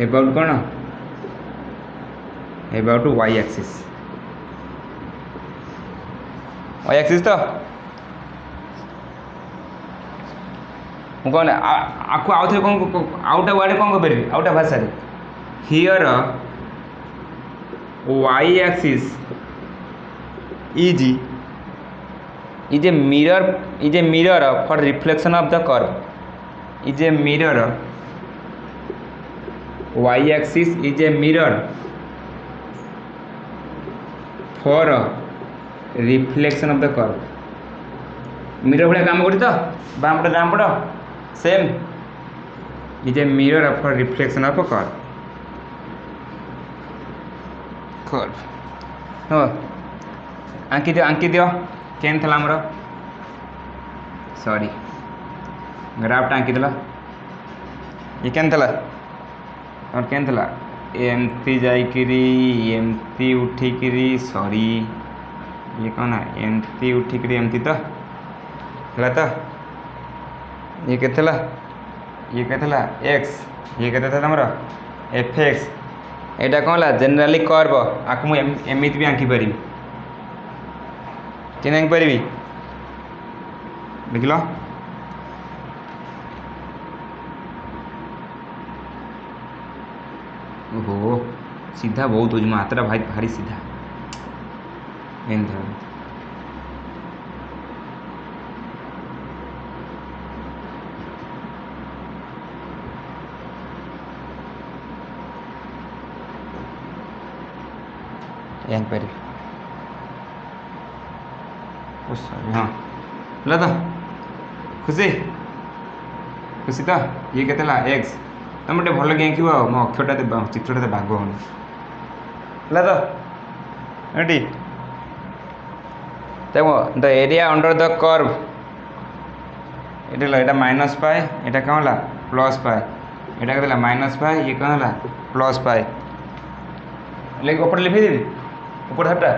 about कौन about y axis y axis तो कौन आपको आउ थे कौन आउटा वर्ड कौन कर पारि आउटा भाषा here y axis is a mirror for reflection of the curve is a mirror y axis is a mirror for reflection of the curve mirror भाई काम कर बाम पट डाम पट same is a mirror for reflection of curve हो आंकी दियो केन थला हमर सॉरी ग्राफ आंकी देला ये केन थला और केन थला एमती जाइकरी एमती उठिकरी सॉरी ये कौन है एमती उठिक एमती तो है तो ये के एक्स ये के तुम एफ एक्स यहाँ कौन है जेनेराली कर्व आक मुझे भी आंकी पारि कि आंकी पारि देख लो ओहो सीधा बहुत हो हाथटा भाई भारी सीधा हाँ ला तो खुशी खुशी तो ये के एक्स तुम गोटे भल गेम मो अक्षरटा चित्रटा बाग हो ला तो रेडी देखो the area under the curve ये माइनस पाए यहाँ कौन है प्लस पाए यहाँ के माइनस पाए ये कौन है प्लस पाए लेकिन ऊपर लिखी देवी ऊपर हाटा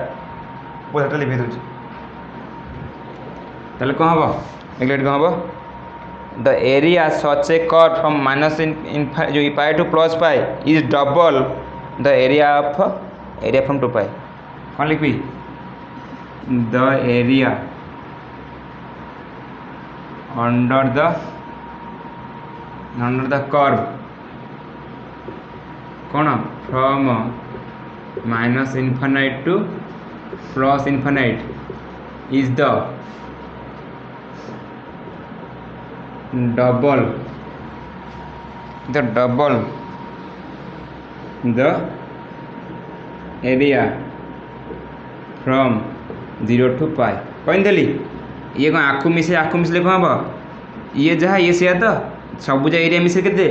लिखी दूसरी ताले कौन हम देख कौन हम the area such a curve from minus इन जो pi to plus pi is double the area from 2 pi कौन लिखी the area under the curve कौन from minus infinite to plus infinite is the double the area from 0 to pi कहीदेली ये कौन आखु मिसले कौन हम ये जहाँ ये से तो सबुजा एरिया मिसे के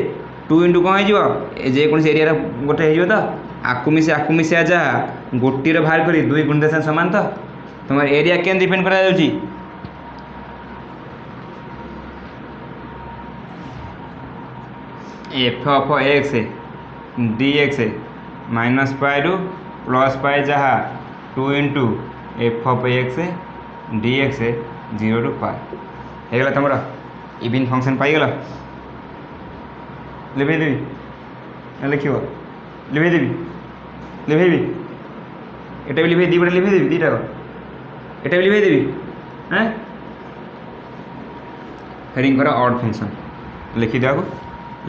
2 इंटू कौन हो जेकोसी एरिया गोटे हो तो आखु मिसे जहाँ गोटी बाहर कर 2 गुण देश सामान तो तुम एरिया क्या डिपेंड करा f of x d x minus pi रु प्लस पाई जहाँ 2 into f of x d x 0 to pi होगा तुम इवन फंक्शन पाईगल लिभेदेवी लिख लिभेदेवी एटा भी लिभे दीपटे लिभेदेवी दीटा एटा भी लिभेदेवी हाँ हेडिंग कर ऑड फंक्शन लिखी दिया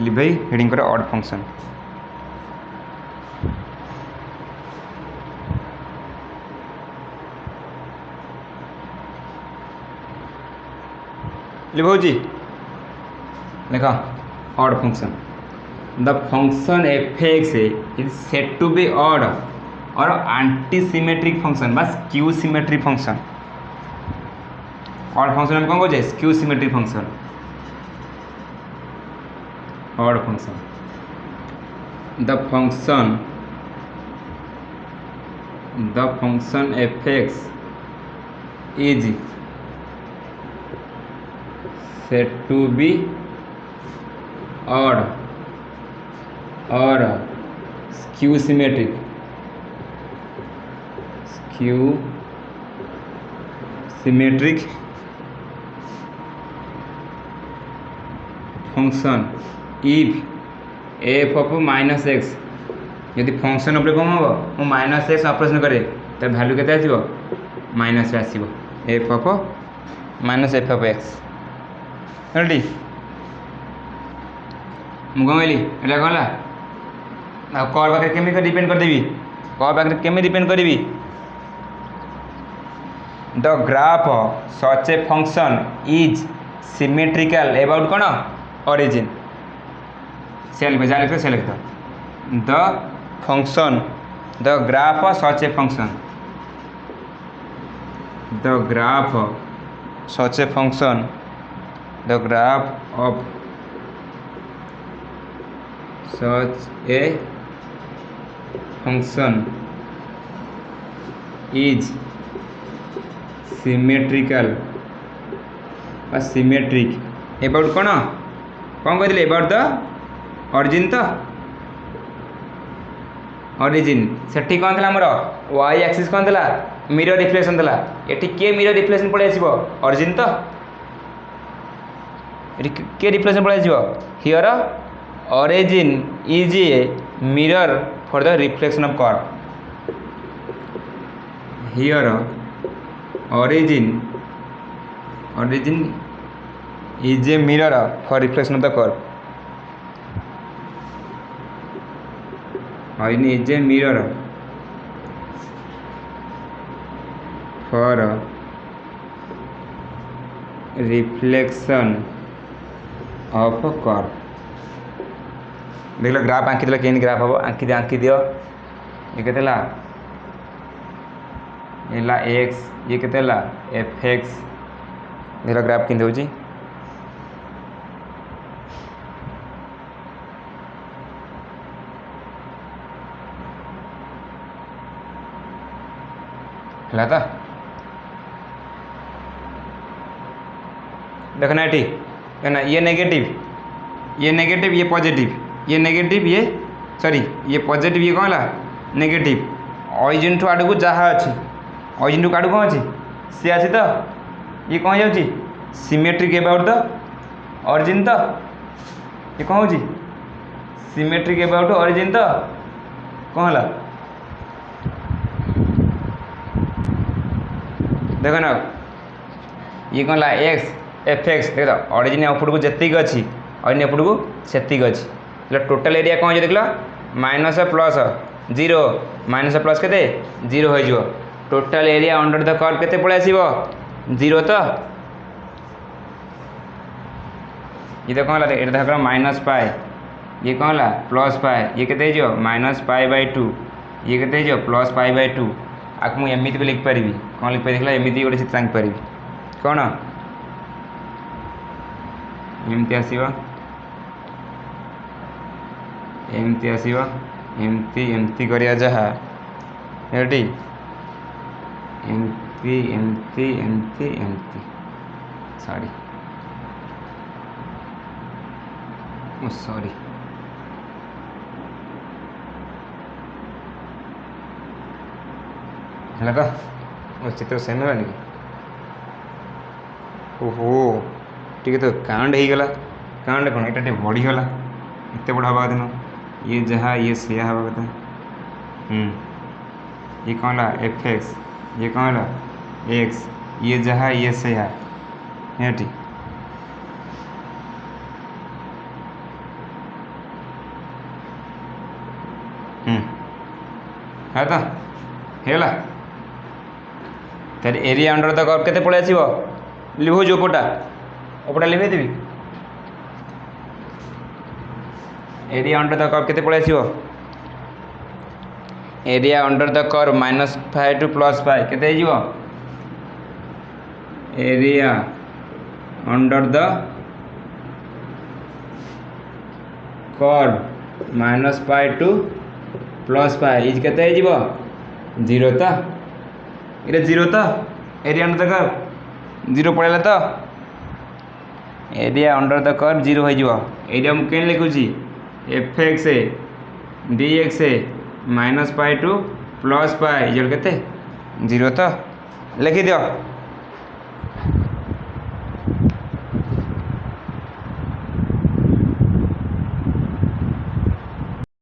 लिभे हेडिंग कर ऑड फंक्शन लिखोजी लिखा odd function the function f x is said to be odd और एंटी सिमेट्रिक फंक्शन बस skew symmetric function odd function में कौन कहे skew symmetric function odd function the function f x is said to be odd or skew symmetric function if f of minus x यदि फंक्शन उपरे कौन हम मु माइनस एक्स ऑपरेशन करे तो वैल्यू केते आसीबो माइनस आसीबो f of minus f of x रेडी मुझे कहली एटा कौन है कर पाखे केमी डिपेंड करदेवी कर पाखे केमी डिपेंड करी the graph such a function is symmetrical about कौन ओरिजिन से लिख से लिख the function the graph such a function the graph such a function the graph of such a function is symmetrical or symmetric about कौन कहते about the origin तो origin सेठी कौन था आमर y axis कौन था मिरर रिफ्लेक्शन था ये किए मिरर रिफ्लेक्शन पड़े आसो origin तो के रिफ्लेक्शन पड़े here origin is a mirror for the reflection of curve here origin is a mirror for reflection of the curve origin is a mirror for reflection of a curve देख लो ग्राफ आंकी दिल केन ग्राफ हम आंकी दियो ये केते ला एक्स ये केते ला एफ एक्स देख लो ग्राफ किंदे होची हला था देखना ठीक है ना ये नेगेटिव ये पॉजिटिव ये नेगेटिव ये सॉरी ये पॉजिटिव ये कौन है नेगेटिव ऑरिजिन टू आड़ को जहाँ अच्छी ऑरिजिन टू आड़ कौन अच्छी सी आसी तो ये कौन जाऊँगी सिमेट्रिक अबाउट द ऑरिजिन तो ये कौन होची सिमेट्रिक अबाउट ऑरिजिन तो कौन है देख ना ये कौन ला एक्स एफ एक्स देख ऑरिजिन एपट को जी अच्छी ऑरिजिन एपट को से अच्छी टोटाल एरिया कौन देख लो माइनस प्लस 0 माइनस प्लस के 0 हो total area under the curve के पड़े आसो 0 तो ये तो कौन ये देखो माइनस पाए ये कौन है प्लस पाए ये के माइनस पाए बाय 2 ये के प्लस पाए बाय 2 आक मुझे एमती भी लिखिपारि कौन लिखिपारि देखला एमती गोटे चित्र आंकिपारि कौन एमती आसीबो एमती आसीबो एमती एमती करिया जहा रेडी एमती एमती एमती एमती सॉरी सॉरी है तो वो चित्र सेम है कि ओहो ठीक है तो कांड हो गला कांड कौन ये बढ़ीगला एत बड़ हवा दिन ये जहाँ ये से हवा कथा ये कौन ला एफ एक्स ये कौन ला एक्स ये जहाँ ये से है ठीक है तो हेला तेरे एरिया अंडर द कर्व केते पळे आसीबो लिभो जो पोटा ओपटा लिभे देबी एरिया अंडर द कर्व केते पळे आसीबो area under the curve -5 to +5 केते जीवो area under the curve -5 to +5 is केते जीवो 0 तो ये 0 तो एरिया अंडर द कर्व 0 पड़ेगा तो एरिया अंडर द कर्व 0 हो जाव एरिया मुझे कहीं लिखुची f x d x -5 to +5 is केते 0 तो लिखी दियो।